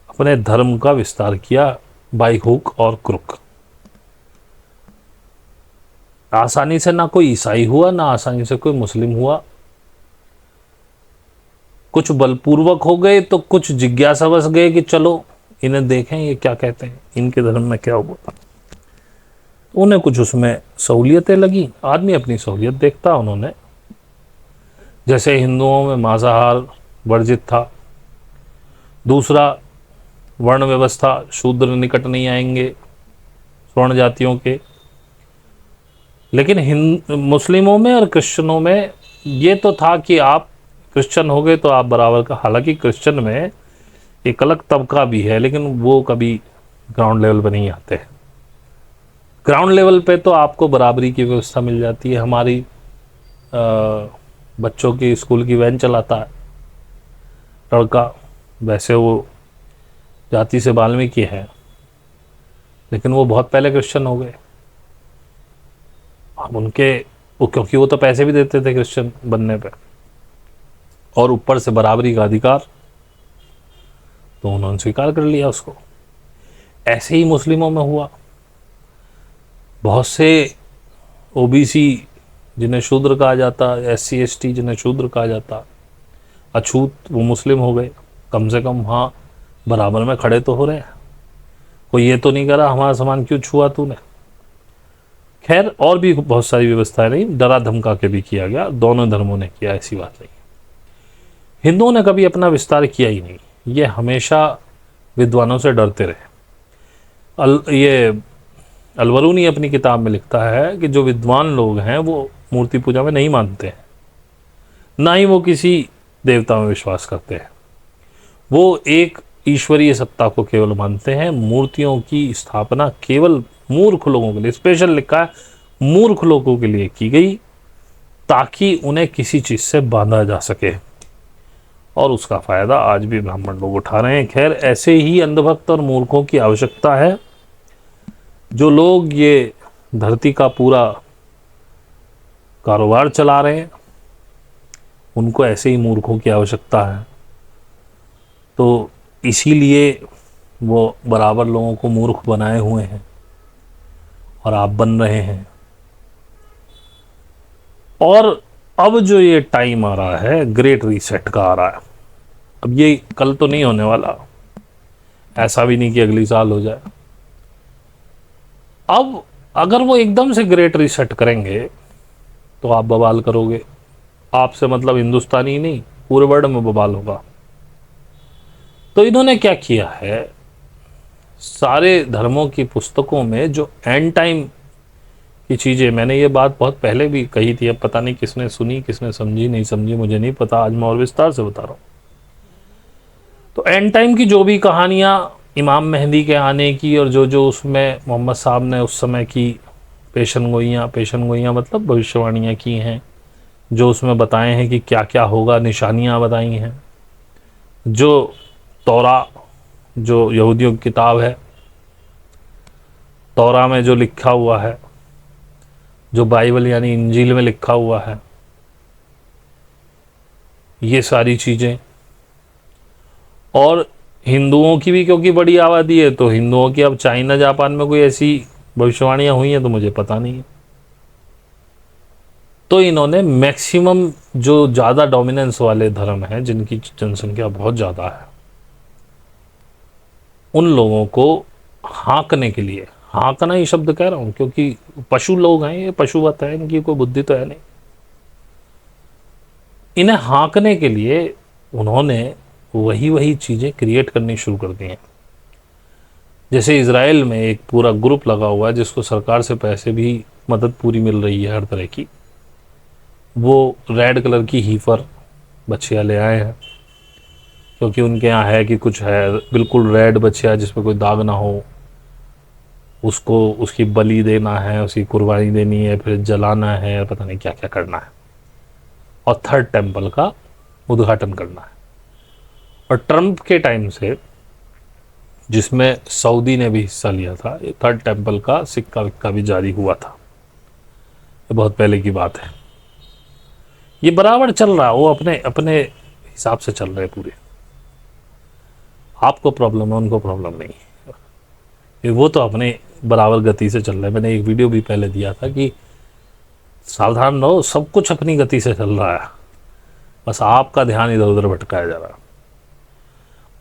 अपने धर्म का विस्तार किया बाई हुक और क्रुक। आसानी से ना कोई ईसाई हुआ, ना आसानी से कोई मुस्लिम हुआ। कुछ बलपूर्वक हो गए तो कुछ जिज्ञासावश गए कि चलो इन्हें देखें ये क्या कहते हैं, इनके धर्म में क्या हुआ। उन्हें कुछ उसमें सहूलियतें लगी, आदमी अपनी सहूलियत देखता। उन्होंने, जैसे हिंदुओं में मांसाहार वर्जित था, दूसरा वर्ण व्यवस्था, शूद्र निकट नहीं आएंगे स्वर्ण जातियों के। लेकिन मुस्लिमों में और क्रिश्चियनों में ये तो था कि आप क्रिश्चियन हो गए तो आप बराबर का। हालांकि क्रिश्चियन में एक अलग तबका भी है, लेकिन वो कभी ग्राउंड लेवल पर नहीं आते हैं। ग्राउंड लेवल पे तो आपको बराबरी की व्यवस्था मिल जाती है। हमारी बच्चों की स्कूल की वैन चलाता है लड़का, वैसे वो जाति से वाल्मीकि है, लेकिन वो बहुत पहले क्रिश्चियन हो गए। अब उनके क्योंकि वो तो पैसे भी देते थे क्रिश्चियन बनने पे, और ऊपर से बराबरी का अधिकार, तो उन्होंने स्वीकार कर लिया उसको। ऐसे ही मुस्लिमों में हुआ। बहुत से ओबीसी जिन्हें शूद्र कहा जाता, SC ST जिन्हें शूद्र कहा जाता, अछूत, वो मुस्लिम हो गए। कम से कम हाँ, बराबर में खड़े तो हो रहे हैं। कोई ये तो नहीं करा हमारा सामान क्यों छुआ तूने। खैर, और भी बहुत सारी व्यवस्थाएं नहीं, डरा धमका के भी किया गया, दोनों धर्मों ने किया, ऐसी बात नहीं। हिंदुओं ने कभी अपना विस्तार किया ही नहीं, ये हमेशा विद्वानों से डरते रहे। ये अलबरूनी अपनी किताब में लिखता है कि जो विद्वान लोग हैं वो मूर्ति पूजा में नहीं मानते हैं, ना ही वो किसी देवता में विश्वास करते हैं। वो एक ईश्वरीय सत्ता को केवल मानते हैं। मूर्तियों की स्थापना केवल मूर्ख लोगों के लिए, स्पेशल लिखा है, मूर्ख लोगों के लिए की गई, ताकि उन्हें किसी चीज से बांधा जा सके, और उसका फायदा आज भी ब्राह्मण लोग उठा रहे हैं। खैर, ऐसे ही अंधभक्त और मूर्खों की आवश्यकता है। जो लोग ये धरती का पूरा कारोबार चला रहे हैं, उनको ऐसे ही मूर्खों की आवश्यकता है। तो इसीलिए वो बराबर लोगों को मूर्ख बनाए हुए हैं, और आप बन रहे हैं। और अब जो ये टाइम आ रहा है, ग्रेट रीसेट का आ रहा है। अब ये कल तो नहीं होने वाला, ऐसा भी नहीं कि अगली साल हो जाए। अब अगर वो एकदम से ग्रेट रीसेट करेंगे तो आप बवाल करोगे। आपसे मतलब हिंदुस्तानी ही नहीं, पूरे वर्ल्ड में बवाल होगा। तो इन्होंने क्या किया है, सारे धर्मों की पुस्तकों में जो एंड टाइम की चीज़ें, मैंने ये बात बहुत पहले भी कही थी, अब पता नहीं किसने सुनी, किसने समझी, नहीं समझी, मुझे नहीं पता। आज मैं और विस्तार से बता रहा हूँ। तो एंड टाइम की जो भी कहानियाँ इमाम मेहंदी के आने की, और जो जो उसमें मोहम्मद साहब ने उस समय की पेशन गोइयाँ मतलब भविष्यवाणियाँ की हैं, जो उसमें बताए हैं कि क्या क्या होगा, निशानियाँ बताई हैं, जो तौरा, जो यहूदियों की किताब है, तौरा में जो लिखा हुआ है, जो बाइबल यानी इंजील में लिखा हुआ है, ये सारी चीज़ें। और हिंदुओं की भी क्योंकि बड़ी आबादी है, तो हिंदुओं की अब चाइना जापान में कोई ऐसी भविष्यवाणियां हुई हैं तो मुझे पता नहीं है। तो इन्होंने मैक्सिमम जो ज़्यादा डोमिनेंस वाले धर्म हैं, जिनकी जनसंख्या बहुत ज़्यादा है, उन लोगों को हाँकने के लिए, हाँकना ही शब्द कह रहा हूँ क्योंकि पशु लोग हैं, ये पशुवत है, इनकी कोई बुद्धि तो है नहीं। इन्हें हाँकने के लिए उन्होंने वही चीज़ें क्रिएट करनी शुरू कर दी हैं। जैसे इज़राइल में एक पूरा ग्रुप लगा हुआ है जिसको सरकार से पैसे भी, मदद पूरी मिल रही है हर तरह की। वो रेड कलर की हीफर बछिया ले आए हैं क्योंकि उनके यहाँ है कि कुछ है बिल्कुल रेड बछिया जिस पर कोई दाग ना हो, उसको उसकी बलि देना है, उसकी कुर्बानी देनी है, फिर जलाना है, पता नहीं क्या क्या करना है, और थर्ड टेम्पल का उद्घाटन करना है। और ट्रंप के टाइम से, जिसमें सऊदी ने भी हिस्सा लिया था, ये थर्ड टेम्पल का सिक्का विक्का भी जारी हुआ था। ये बहुत पहले की बात है। ये बराबर चल रहा है, वो अपने अपने हिसाब से चल रहे पूरे। आपको प्रॉब्लम है, उनको प्रॉब्लम नहीं है, वो तो अपने बराबर गति से चल रहे हैं। मैंने एक वीडियो भी पहले दिया था कि सावधान रहो, सब कुछ अपनी गति से चल रहा है, बस आपका ध्यान इधर उधर भटकाया जा रहा है।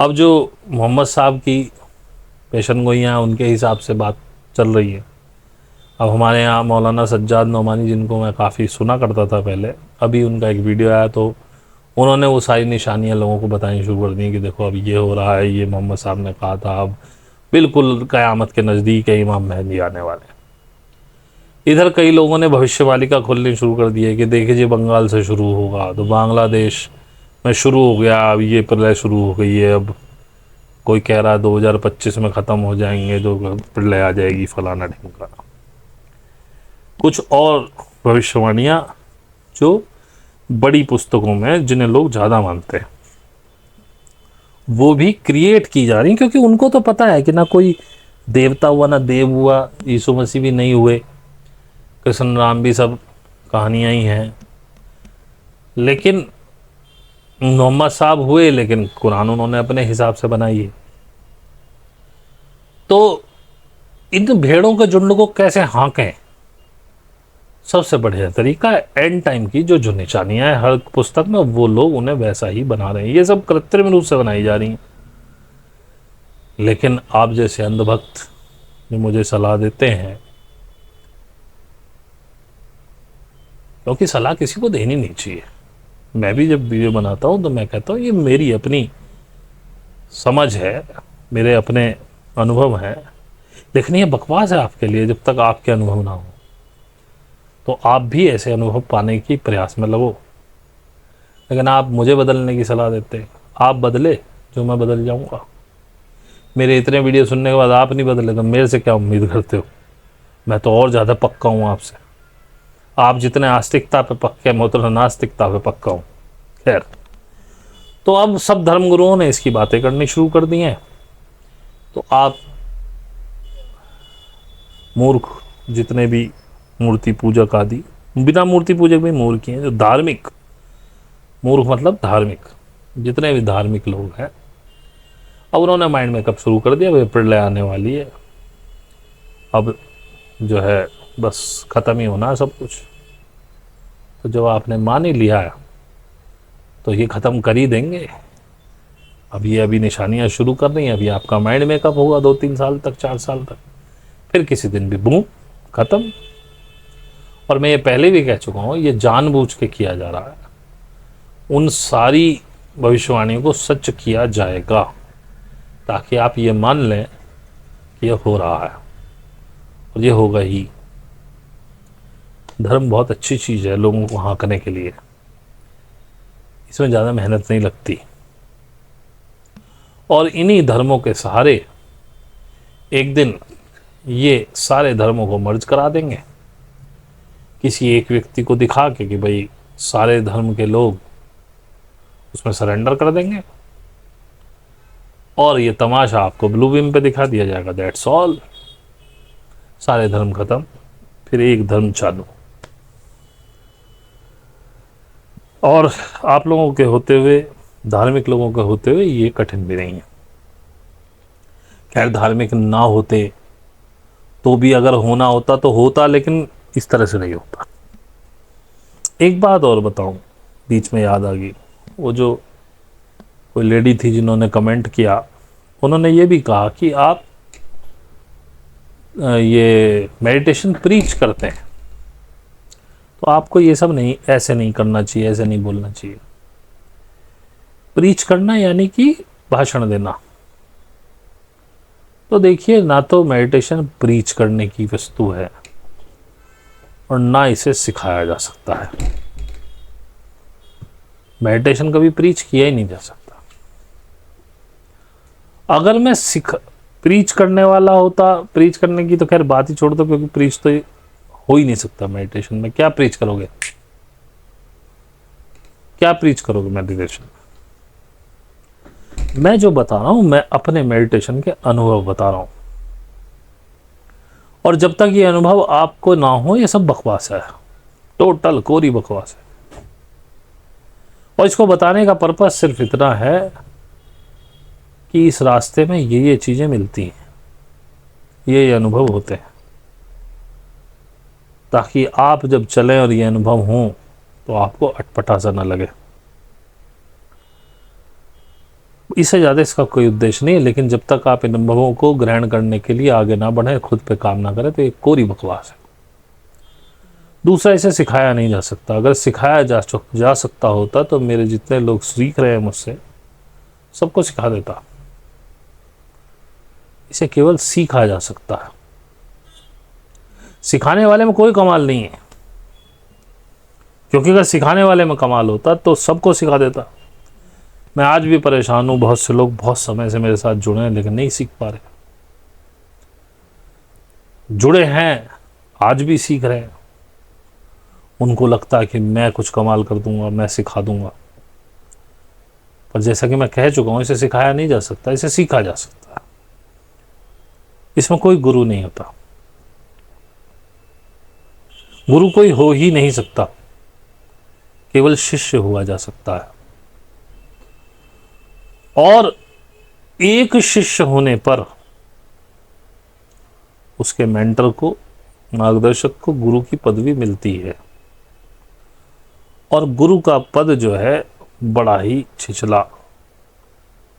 अब जो मोहम्मद साहब की पेशन गोइयाँ, उनके हिसाब से बात चल रही है। अब हमारे यहाँ मौलाना सज्जाद नोमानी, जिनको मैं काफ़ी सुना करता था पहले, अभी उनका एक वीडियो आया तो उन्होंने वो सारी निशानियाँ लोगों को बतानी शुरू कर दी कि देखो अब ये हो रहा है, ये मोहम्मद साहब ने कहा था, अब बिल्कुल क़यामत के नज़दीक है, इमाम महदी आने वाले। इधर कई लोगों ने भविष्यवाणी खोलनी शुरू कर दी है कि देखिए जी बंगाल से शुरू होगा, तो बांग्लादेश में शुरू हो गया, अब ये प्रलय शुरू हो गई है, अब कोई कह रहा है 2025 में ख़त्म हो जाएंगे, तो प्रलय आ जाएगी, फलाना ढिमकाना। कुछ और भविष्यवाणियाँ जो बड़ी पुस्तकों में, जिन्हें लोग ज़्यादा मानते हैं, वो भी क्रिएट की जा रही, क्योंकि उनको तो पता है कि ना कोई देवता हुआ ना देव हुआ, यीशु मसीह भी नहीं हुए, कृष्ण राम भी सब कहानियाँ ही हैं। लेकिन मोहम्मद साहब हुए, लेकिन कुरान उन्होंने अपने हिसाब से बनाई है। तो इन भेड़ों के झुंड को कैसे हाँकें, सबसे बढ़िया तरीका है एंड टाइम की जो निशानियां हैं हर पुस्तक में, वो लोग उन्हें वैसा ही बना रहे हैं। ये सब कृत्रिम रूप से बनाई जा रही हैं। लेकिन आप जैसे अंधभक्त जो मुझे सलाह देते हैं, क्योंकि सलाह किसी को देनी नहीं चाहिए, मैं भी जब वीडियो बनाता हूं तो मैं कहता हूं ये मेरी अपनी समझ है, मेरे अपने अनुभव हैं, लेकिन ये बकवास है आपके लिए जब तक आपके अनुभव ना हो। तो आप भी ऐसे अनुभव पाने की प्रयास में लगो। लेकिन आप मुझे बदलने की सलाह देते, आप बदले जो मैं बदल जाऊंगा। मेरे इतने वीडियो सुनने के बाद आप नहीं बदले तो मेरे से क्या उम्मीद करते हो? मैं तो और ज़्यादा पक्का हूँ आपसे। आप जितने आस्तिकता पे पक्के हैं, मैं उतना नास्तिकता पे पक्का हूँ। खैर, तो अब सब धर्मगुरुओं ने इसकी बातें करनी शुरू कर दी हैं। तो आप मूर्ख जितने भी मूर्ति पूजक आदि, बिना मूर्ति पूजक भी मूर्ख हैं, जो धार्मिक, मूर्ख मतलब धार्मिक, जितने भी धार्मिक लोग हैं, अब उन्होंने माइंड मेकअप शुरू कर दिया, वे प्रलय आने वाली है, अब जो है बस ख़त्म ही होना है सब कुछ। तो जब आपने मान ही लिया है तो ये ख़त्म कर ही देंगे। अब ये अभी निशानियां शुरू कर रही हैं, अभी आपका माइंड मेकअप होगा 2-3 साल तक, 4 साल तक, फिर किसी दिन भी बूम ख़त्म। और मैं ये पहले भी कह चुका हूँ, ये जानबूझ के किया जा रहा है। उन सारी भविष्यवाणियों को सच किया जाएगा ताकि आप ये मान लें कि ये हो रहा है, और ये होगा ही। धर्म बहुत अच्छी चीज़ है लोगों को हाँकने के लिए, इसमें ज़्यादा मेहनत नहीं लगती। और इन्हीं धर्मों के सहारे एक दिन ये सारे धर्मों को मर्ज करा देंगे, किसी एक व्यक्ति को दिखा के कि भाई सारे धर्म के लोग उसमें सरेंडर कर देंगे, और ये तमाशा आपको ब्लू बीम पे दिखा दिया जाएगा। That's all. सारे धर्म खत्म, फिर एक धर्म चालू। और आप लोगों के होते हुए, धार्मिक लोगों के होते हुए ये कठिन भी नहीं है। खैर धार्मिक ना होते तो भी अगर होना होता तो होता, लेकिन इस तरह से नहीं होता। एक बात और बताऊं, बीच में याद आ गई, वो जो कोई लेडी थी जिन्होंने कमेंट किया, उन्होंने ये भी कहा कि आप ये मेडिटेशन प्रीच करते हैं तो आपको ये सब नहीं, ऐसे नहीं करना चाहिए, ऐसे नहीं बोलना चाहिए। प्रीच करना यानी कि भाषण देना। तो देखिए, ना तो मेडिटेशन प्रीच करने की वस्तु है और ना इसे सिखाया जा सकता है। मेडिटेशन कभी प्रीच किया ही नहीं जा सकता। अगर मैं प्रीच करने वाला होता, प्रीच करने की तो खैर बात ही छोड़ दो, क्योंकि प्रीच तो हो ही नहीं सकता मेडिटेशन में। क्या प्रीच करोगे, क्या प्रीच करोगे मेडिटेशन में? मैं जो बता रहा हूं, मैं अपने मेडिटेशन के अनुभव बता रहा हूं, और जब तक ये अनुभव आपको ना हो, ये सब बकवास है, टोटल कोरी बकवास है। और इसको बताने का पर्पस सिर्फ इतना है कि इस रास्ते में ये चीजें मिलती हैं, ये अनुभव होते हैं, ताकि आप जब चलें और ये अनुभव हों तो आपको अटपटा सा ना लगे। इससे ज़्यादा इसका कोई उद्देश्य नहीं है। लेकिन जब तक आप इन अनुभवों को ग्रहण करने के लिए आगे ना बढ़े, खुद पे काम ना करें, तो ये कोरी बकवास है। दूसरा, इसे सिखाया नहीं जा सकता। अगर सिखाया जा सकता होता तो मेरे जितने लोग सीख रहे हैं मुझसे, सबको सिखा देता। इसे केवल सीखा जा सकता है। सिखाने वाले में कोई कमाल नहीं है, क्योंकि अगर सिखाने वाले में कमाल होता तो सबको सिखा देता। मैं आज भी परेशान हूं, बहुत से लोग बहुत समय से मेरे साथ जुड़े हैं लेकिन नहीं सीख पा रहे। जुड़े हैं, आज भी सीख रहे हैं। उनको लगता है कि मैं कुछ कमाल कर दूंगा, मैं सिखा दूंगा। पर जैसा कि मैं कह चुका हूं, इसे सिखाया नहीं जा सकता, इसे सीखा जा सकता है। इसमें कोई गुरु नहीं होता, गुरु कोई हो ही नहीं सकता, केवल शिष्य हुआ जा सकता है। और एक शिष्य होने पर उसके मेंटर को, मार्गदर्शक को गुरु की पदवी मिलती है। और गुरु का पद जो है बड़ा ही छिछला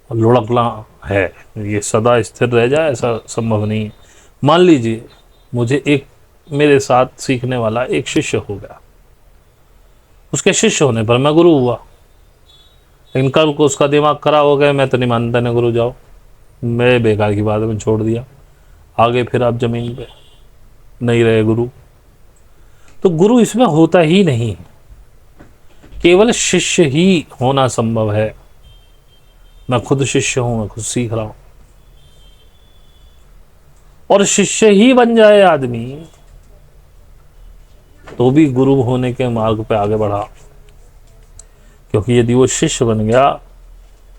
और लुढ़कना है, ये सदा स्थिर रह जाए ऐसा संभव नहीं है। मान लीजिए मुझे एक, मेरे साथ सीखने वाला एक शिष्य हो गया, उसके शिष्य होने पर मैं गुरु हुआ, लेकिन कल को उसका दिमाग खराब हो गया, मैं तो नहीं मानता ना गुरु जाओ, मैं बेकार की बात में छोड़ दिया, आगे फिर आप जमीन पे नहीं रहे गुरु। तो गुरु इसमें होता ही नहीं, केवल शिष्य ही होना संभव है। मैं खुद शिष्य हूं, मैं खुद सीख रहा हूं। और शिष्य ही बन जाए आदमी तो भी गुरु होने के मार्ग पे आगे बढ़ा, क्योंकि यदि वो शिष्य बन गया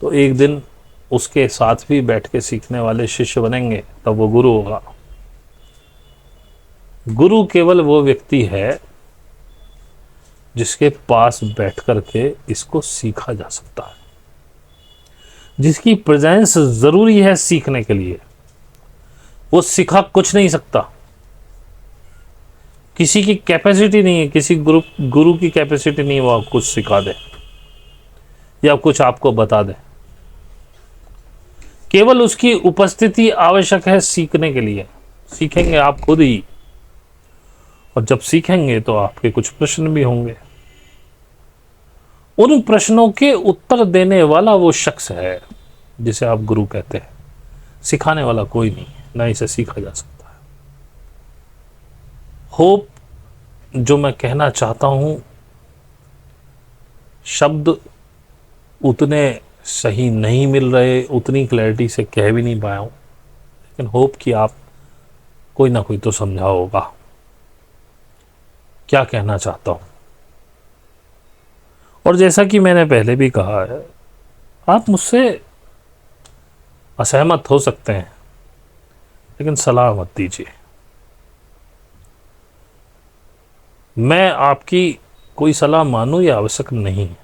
तो एक दिन उसके साथ भी बैठ के सीखने वाले शिष्य बनेंगे, तब वो गुरु होगा। गुरु केवल वो व्यक्ति है जिसके पास बैठ करके इसको सीखा जा सकता है, जिसकी प्रेजेंस जरूरी है सीखने के लिए। वो सिखा कुछ नहीं सकता, किसी की कैपेसिटी नहीं है, किसी गुरु की कैपेसिटी नहीं है वो कुछ सिखा दे या कुछ आपको बता दे। केवल उसकी उपस्थिति आवश्यक है सीखने के लिए। सीखेंगे आप खुद ही, और जब सीखेंगे तो आपके कुछ प्रश्न भी होंगे। उन प्रश्नों के उत्तर देने वाला वो शख्स है जिसे आप गुरु कहते हैं, सिखाने वाला कोई नहीं, ना इसे सीखा जा सकता है। होप जो मैं कहना चाहता हूं, शब्द उतने सही नहीं मिल रहे, उतनी क्लैरिटी से कह भी नहीं पाया हूं, लेकिन होप कि आप कोई ना कोई तो समझा होगा क्या कहना चाहता हूं। और जैसा कि मैंने पहले भी कहा है, आप मुझसे असहमत हो सकते हैं, लेकिन सलाह मत दीजिए। मैं आपकी कोई सलाह मानूं या आवश्यक नहीं है।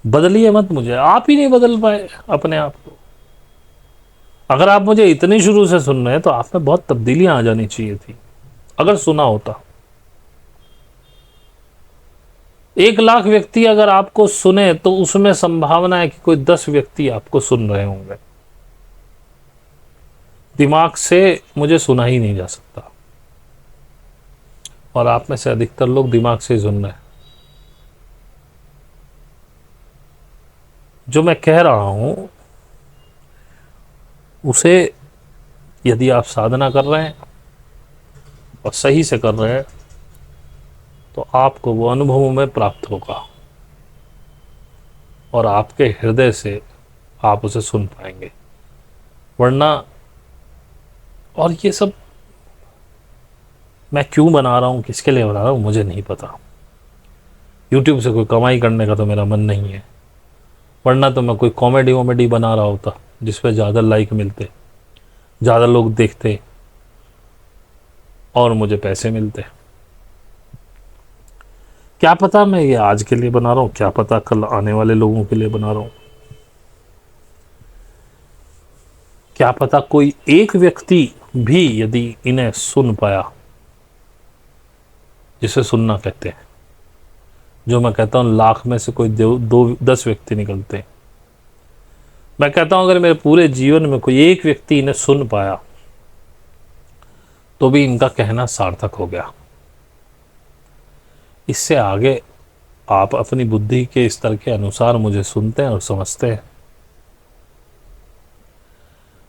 बदलिए मत मुझे, आप ही नहीं बदल पाए अपने आप को। अगर आप मुझे इतनी शुरू से सुन रहे हैं तो आप में बहुत तब्दीलियां आ जानी चाहिए थी, अगर सुना होता। 1 लाख व्यक्ति अगर आपको सुने तो उसमें संभावना है कि कोई 10 व्यक्ति आपको सुन रहे होंगे। दिमाग से मुझे सुना ही नहीं जा सकता, और आप में से अधिकतर लोग दिमाग से ही सुन रहे हैं। जो मैं कह रहा हूं उसे यदि आप साधना कर रहे हैं और सही से कर रहे हैं तो आपको वो अनुभवों में प्राप्त होगा, और आपके हृदय से आप उसे सुन पाएंगे। वरना, और ये सब मैं क्यों बना रहा हूँ, किसके लिए बना रहा हूँ, मुझे नहीं पता। यूट्यूब से कोई कमाई करने का तो मेरा मन नहीं है, वरना तो मैं कोई कॉमेडी वॉमेडी बना रहा होता जिस पे ज़्यादा लाइक मिलते, ज़्यादा लोग देखते और मुझे पैसे मिलते। क्या पता मैं ये आज के लिए बना रहा हूँ, क्या पता कल आने वाले लोगों के लिए बना रहा हूँ। क्या पता कोई एक व्यक्ति भी यदि इन्हें सुन पाया, जिसे सुनना कहते हैं, जो मैं कहता हूं लाख में से कोई 10 व्यक्ति निकलते। मैं कहता हूं अगर मेरे पूरे जीवन में कोई एक व्यक्ति इन्हें सुन पाया तो भी इनका कहना सार्थक हो गया। इससे आगे आप अपनी बुद्धि के स्तर के अनुसार मुझे सुनते हैं और समझते हैं,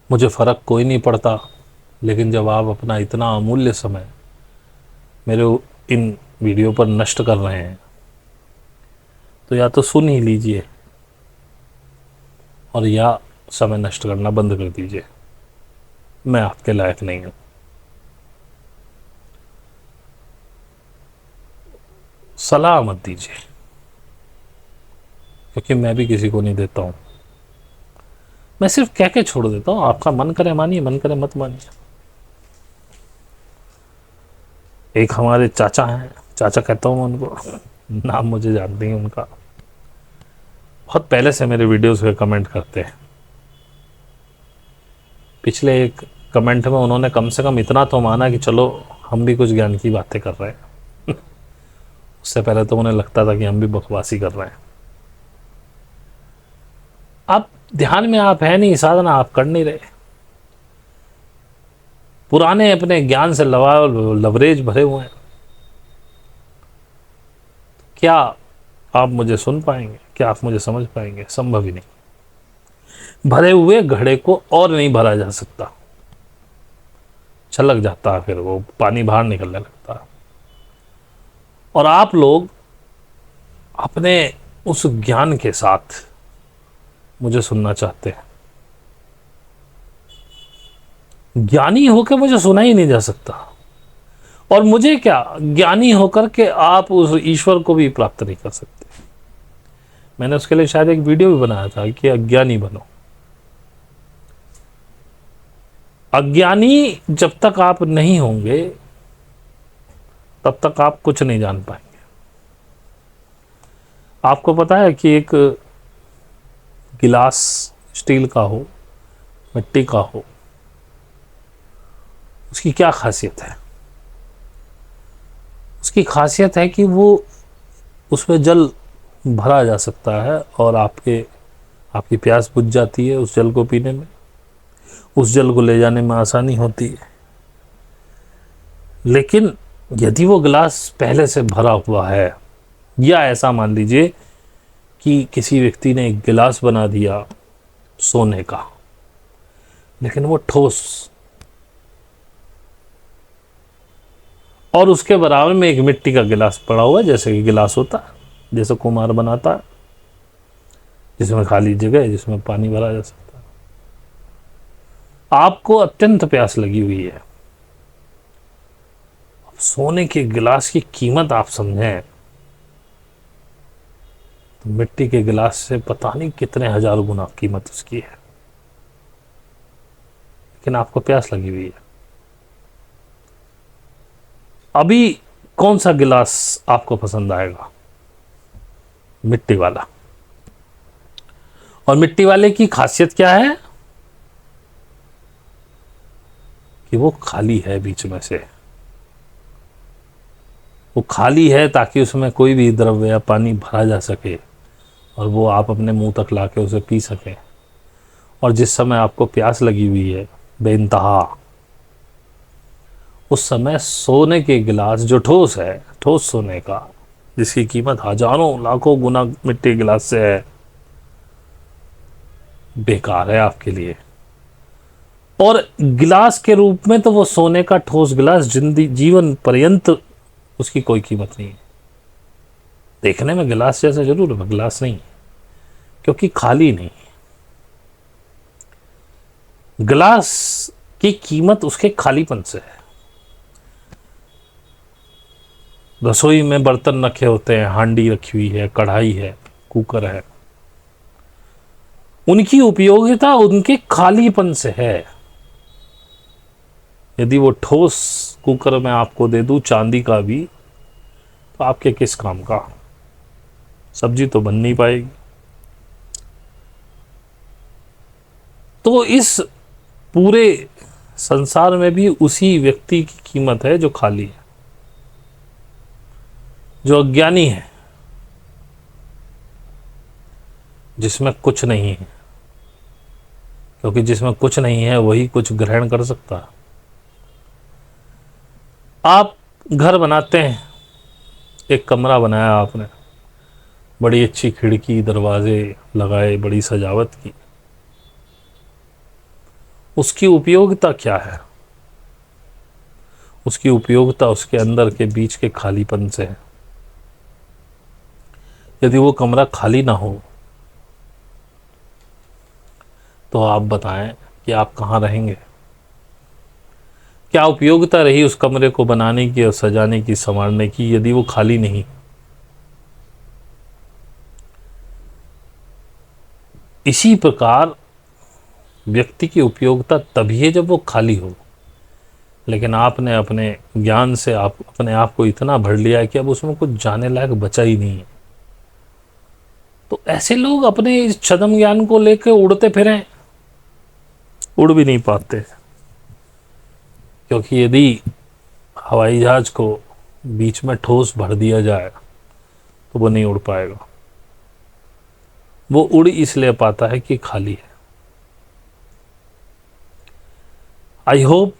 मुझे फर्क कोई नहीं पड़ता। लेकिन जब आप अपना इतना अमूल्य समय मेरे इन वीडियो पर नष्ट कर रहे हैं तो या तो सुन ही लीजिए और या समय नष्ट करना बंद कर दीजिए। मैं आपके लायक नहीं हूं। सलाह मत दीजिए, क्योंकि मैं भी किसी को नहीं देता हूं। मैं सिर्फ कह के छोड़ देता हूं, आपका मन करे मानिए, मन करे मत मानिए। एक हमारे चाचा हैं, चाचा कहता हूं मैं उनको, नाम मुझे जानते हैं उनका, बहुत पहले से मेरे वीडियोस पे कमेंट करते हैं। पिछले एक कमेंट में उन्होंने कम से कम इतना तो माना कि चलो हम भी कुछ ज्ञान की बातें कर रहे हैं। उससे पहले तो उन्हें लगता था कि हम भी बकवासी कर रहे हैं। आप ध्यान में आप है नहीं, साधना आप कर नहीं रहे, पुराने अपने ज्ञान से लवरेज भरे हुए हैं। क्या आप मुझे सुन पाएंगे, क्या आप मुझे समझ पाएंगे? संभव ही नहीं। भरे हुए घड़े को और नहीं भरा जा सकता, छलक जाता है, फिर वो पानी बाहर निकलने लगता है। और आप लोग अपने उस ज्ञान के साथ मुझे सुनना चाहते हैं। ज्ञानी होकर मुझे सुना ही नहीं जा सकता, और मुझे क्या, ज्ञानी होकर के आप उस ईश्वर को भी प्राप्त नहीं कर सकते। मैंने उसके लिए शायद एक वीडियो भी बनाया था कि अज्ञानी बनो। अज्ञानी जब तक आप नहीं होंगे तब तक आप कुछ नहीं जान पाएंगे। आपको पता है कि एक गिलास स्टील का हो, मिट्टी का हो, उसकी क्या खासियत है? उसकी खासियत है कि वो उसमें जल भरा जा सकता है और आपकी प्यास बुझ जाती है उस जल को पीने में, उस जल को ले जाने में आसानी होती है। लेकिन यदि वो गिलास पहले से भरा हुआ है, या ऐसा मान लीजिए कि किसी व्यक्ति ने एक गिलास बना दिया सोने का, लेकिन वो ठोस, और उसके बराबर में एक मिट्टी का गिलास पड़ा हुआ है, जैसे कि गिलास होता है, जैसे कुम्हार बनाता है, जिसमें खाली जगह है, जिसमें पानी भरा जा सकता है। आपको अत्यंत प्यास लगी हुई है, अब सोने के गिलास की कीमत आप समझें तो मिट्टी के गिलास से पता नहीं कितने हजार गुना कीमत उसकी है। लेकिन आपको प्यास लगी हुई है, अभी कौन सा गिलास आपको पसंद आएगा? मिट्टी वाला। और मिट्टी वाले की खासियत क्या है कि वो खाली है बीच में से। वो खाली है ताकि उसमें कोई भी द्रव्य या पानी भरा जा सके और वो आप अपने मुंह तक लाके उसे पी सकें। और जिस समय आपको प्यास लगी हुई है बेइंतहा, उस समय सोने के गिलास जो ठोस है, ठोस सोने का, जिसकी कीमत हजारों लाखों गुना मिट्टी गिलास से है, बेकार है आपके लिए। और गिलास के रूप में तो वो सोने का ठोस गिलास जीवन पर्यंत उसकी कोई कीमत नहीं है। देखने में गिलास जैसा जरूर है, गिलास नहीं, क्योंकि खाली नहीं। गिलास की कीमत उसके खालीपन से है। रसोई में बर्तन रखे होते हैं, हांडी रखी हुई है, कढ़ाई है, कुकर है, उनकी उपयोगिता उनके खालीपन से है। यदि वो ठोस कुकर में आपको दे दूं चांदी का भी, तो आपके किस काम का? सब्जी तो बन नहीं पाएगी। तो इस पूरे संसार में भी उसी व्यक्ति की कीमत है जो खाली है, जो अज्ञानी है, जिसमें कुछ नहीं है। क्योंकि जिसमें कुछ नहीं है वही कुछ ग्रहण कर सकता है। आप घर बनाते हैं, एक कमरा बनाया आपने, बड़ी अच्छी खिड़की दरवाजे लगाए, बड़ी सजावट की, उसकी उपयोगिता क्या है? उसकी उपयोगिता उसके अंदर के बीच के खालीपन से है। यदि वो कमरा खाली ना हो तो आप बताएं कि आप कहाँ रहेंगे? क्या उपयोगिता रही उस कमरे को बनाने की और सजाने की, संवारने की, यदि वो खाली नहीं? इसी प्रकार व्यक्ति की उपयोगिता तभी है जब वो खाली हो। लेकिन आपने अपने ज्ञान से आप अपने आप को इतना भर लिया है कि अब उसमें कुछ जाने लायक बचा ही नहीं है। तो ऐसे लोग अपने इस छद्म ज्ञान को लेकर उड़ते फिरें, उड़ भी नहीं पाते। क्योंकि यदि हवाई जहाज को बीच में ठोस भर दिया जाए तो वो नहीं उड़ पाएगा। वो उड़ इसलिए पाता है कि खाली है। आई होप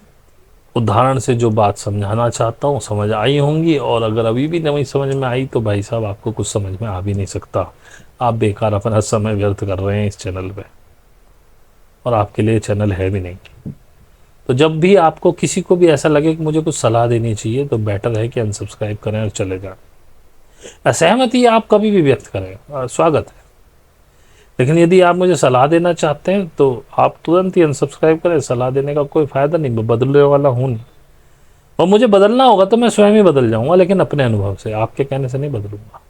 उदाहरण से जो बात समझाना चाहता हूँ समझ आई होंगी। और अगर अभी भी नहीं समझ में आई तो भाई साहब आपको कुछ समझ में आ भी नहीं सकता। आप बेकार अपना समय व्यर्थ कर रहे हैं इस चैनल पे, और आपके लिए चैनल है भी नहीं। तो जब भी आपको किसी को भी ऐसा लगे कि मुझे कुछ सलाह देनी चाहिए तो बेटर है कि अनसब्सक्राइब करें और चले जाएं। असहमति आप कभी भी व्यक्त करें, स्वागत है। लेकिन यदि आप मुझे सलाह देना चाहते हैं तो आप तुरंत ही अनसब्सक्राइब करें। सलाह देने का कोई फ़ायदा नहीं, मैं बदलने वाला हूँ नहीं। और मुझे बदलना होगा तो मैं स्वयं ही बदल जाऊँगा, लेकिन अपने अनुभव से, आपके कहने से नहीं बदलूंगा।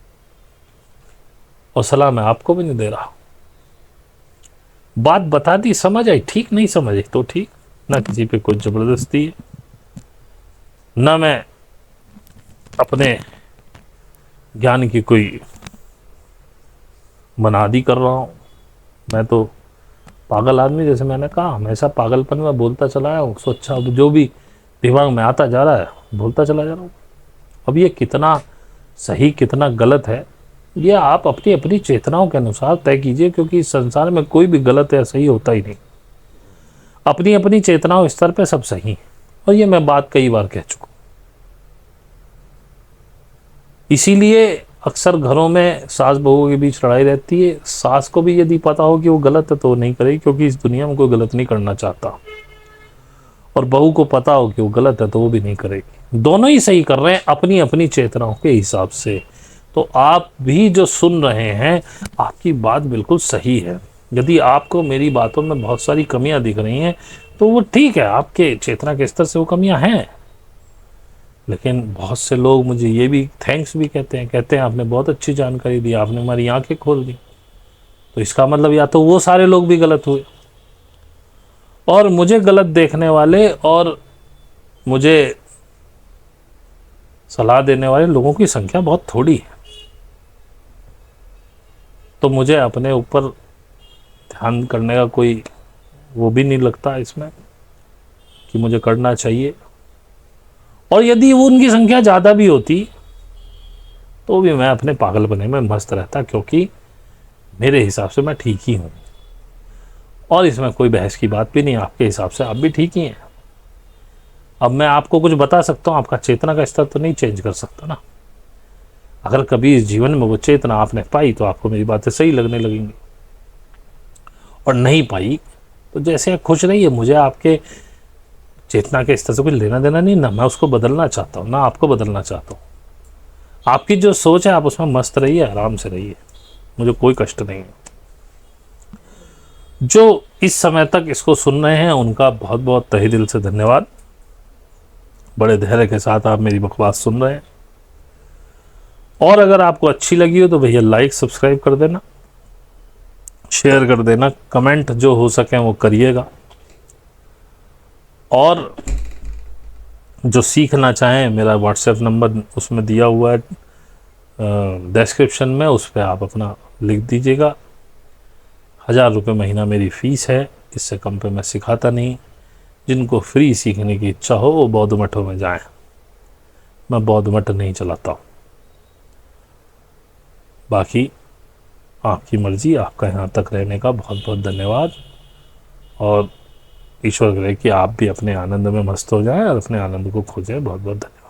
और सलाह मैं आपको भी नहीं दे रहा। बात बता दी, समझ आई, ठीक नहीं समझ आई तो ठीक। ना किसी पे कोई ज़बरदस्ती है, ना मैं अपने ज्ञान की कोई मनादी कर रहा हूँ। मैं तो पागल आदमी, जैसे मैंने कहा, हमेशा पागलपन में बोलता चला आया हूँ। सोचा अब जो भी दिमाग में आता जा रहा है बोलता चला जा रहा हूँ। अब ये कितना सही कितना गलत है ये आप अपनी अपनी चेतनाओं के अनुसार तय कीजिए, क्योंकि इस संसार में कोई भी गलत या सही होता ही नहीं। अपनी अपनी चेतनाओं स्तर पे सब सही है, और ये मैं बात कई बार कह चुका। इसीलिए अक्सर घरों में सास बहू के बीच लड़ाई रहती है। सास को भी यदि पता हो कि वो गलत है तो वो नहीं करेगी, क्योंकि इस दुनिया में कोई गलत नहीं करना चाहता। और बहू को पता हो कि वो गलत है तो वो भी नहीं करेगी। दोनों ही सही कर रहे हैं अपनी अपनी चेतनाओं के हिसाब से। तो आप भी जो सुन रहे हैं, आपकी बात बिल्कुल सही है। यदि आपको मेरी बातों में बहुत सारी कमियां दिख रही हैं तो वो ठीक है, आपके चेतना के स्तर से वो कमियां हैं। लेकिन बहुत से लोग मुझे ये भी थैंक्स भी कहते हैं आपने बहुत अच्छी जानकारी दी, आपने हमारी आंखें खोल दी। तो इसका मतलब या तो वो सारे लोग भी गलत हुए, और मुझे गलत देखने वाले और मुझे सलाह देने वाले लोगों की संख्या बहुत थोड़ी है। तो मुझे अपने ऊपर ध्यान करने का कोई वो भी नहीं लगता इसमें कि मुझे करना चाहिए। और यदि वो उनकी संख्या ज़्यादा भी होती तो भी मैं अपने पागलपने में मस्त रहता, क्योंकि मेरे हिसाब से मैं ठीक ही हूँ और इसमें कोई बहस की बात भी नहीं। आपके हिसाब से आप भी ठीक ही हैं। अब मैं आपको कुछ बता सकता हूँ, आपका चेतना का स्तर तो नहीं चेंज कर सकता ना। अगर कभी इस जीवन में वो चेतना आपने पाई तो आपको मेरी बातें सही लगने लगेंगी, और नहीं पाई तो जैसे आप खुश रहिए। मुझे आपके चेतना के स्तर से कुछ लेना देना नहीं, ना मैं उसको बदलना चाहता हूँ ना आपको बदलना चाहता हूँ। आपकी जो सोच है आप उसमें मस्त रहिए, आराम से रहिए, मुझे कोई कष्ट नहीं है। जो इस समय तक इसको सुन रहे हैं उनका बहुत बहुत तहे दिल से धन्यवाद। बड़े धैर्य के साथ आप मेरी बकवास सुन रहे हैं। और अगर आपको अच्छी लगी हो तो भैया लाइक सब्सक्राइब कर देना, शेयर कर देना, कमेंट जो हो सके वो करिएगा। और जो सीखना चाहें, मेरा व्हाट्सएप नंबर उसमें दिया हुआ है डिस्क्रिप्शन में, उस पर आप अपना लिख दीजिएगा। 1000 रुपये महीना मेरी फ़ीस है, इससे कम पे मैं सिखाता नहीं। जिनको फ्री सीखने की इच्छा हो वो बौद्ध मठों में जाएं, मैं बौद्ध मठ नहीं चलाता हूँ। बाकी आपकी मर्जी, आपका यहाँ तक रहने का बहुत बहुत धन्यवाद। और ईश्वर करे कि आप भी अपने आनंद में मस्त हो जाएं और अपने आनंद को खोजें। बहुत बहुत धन्यवाद।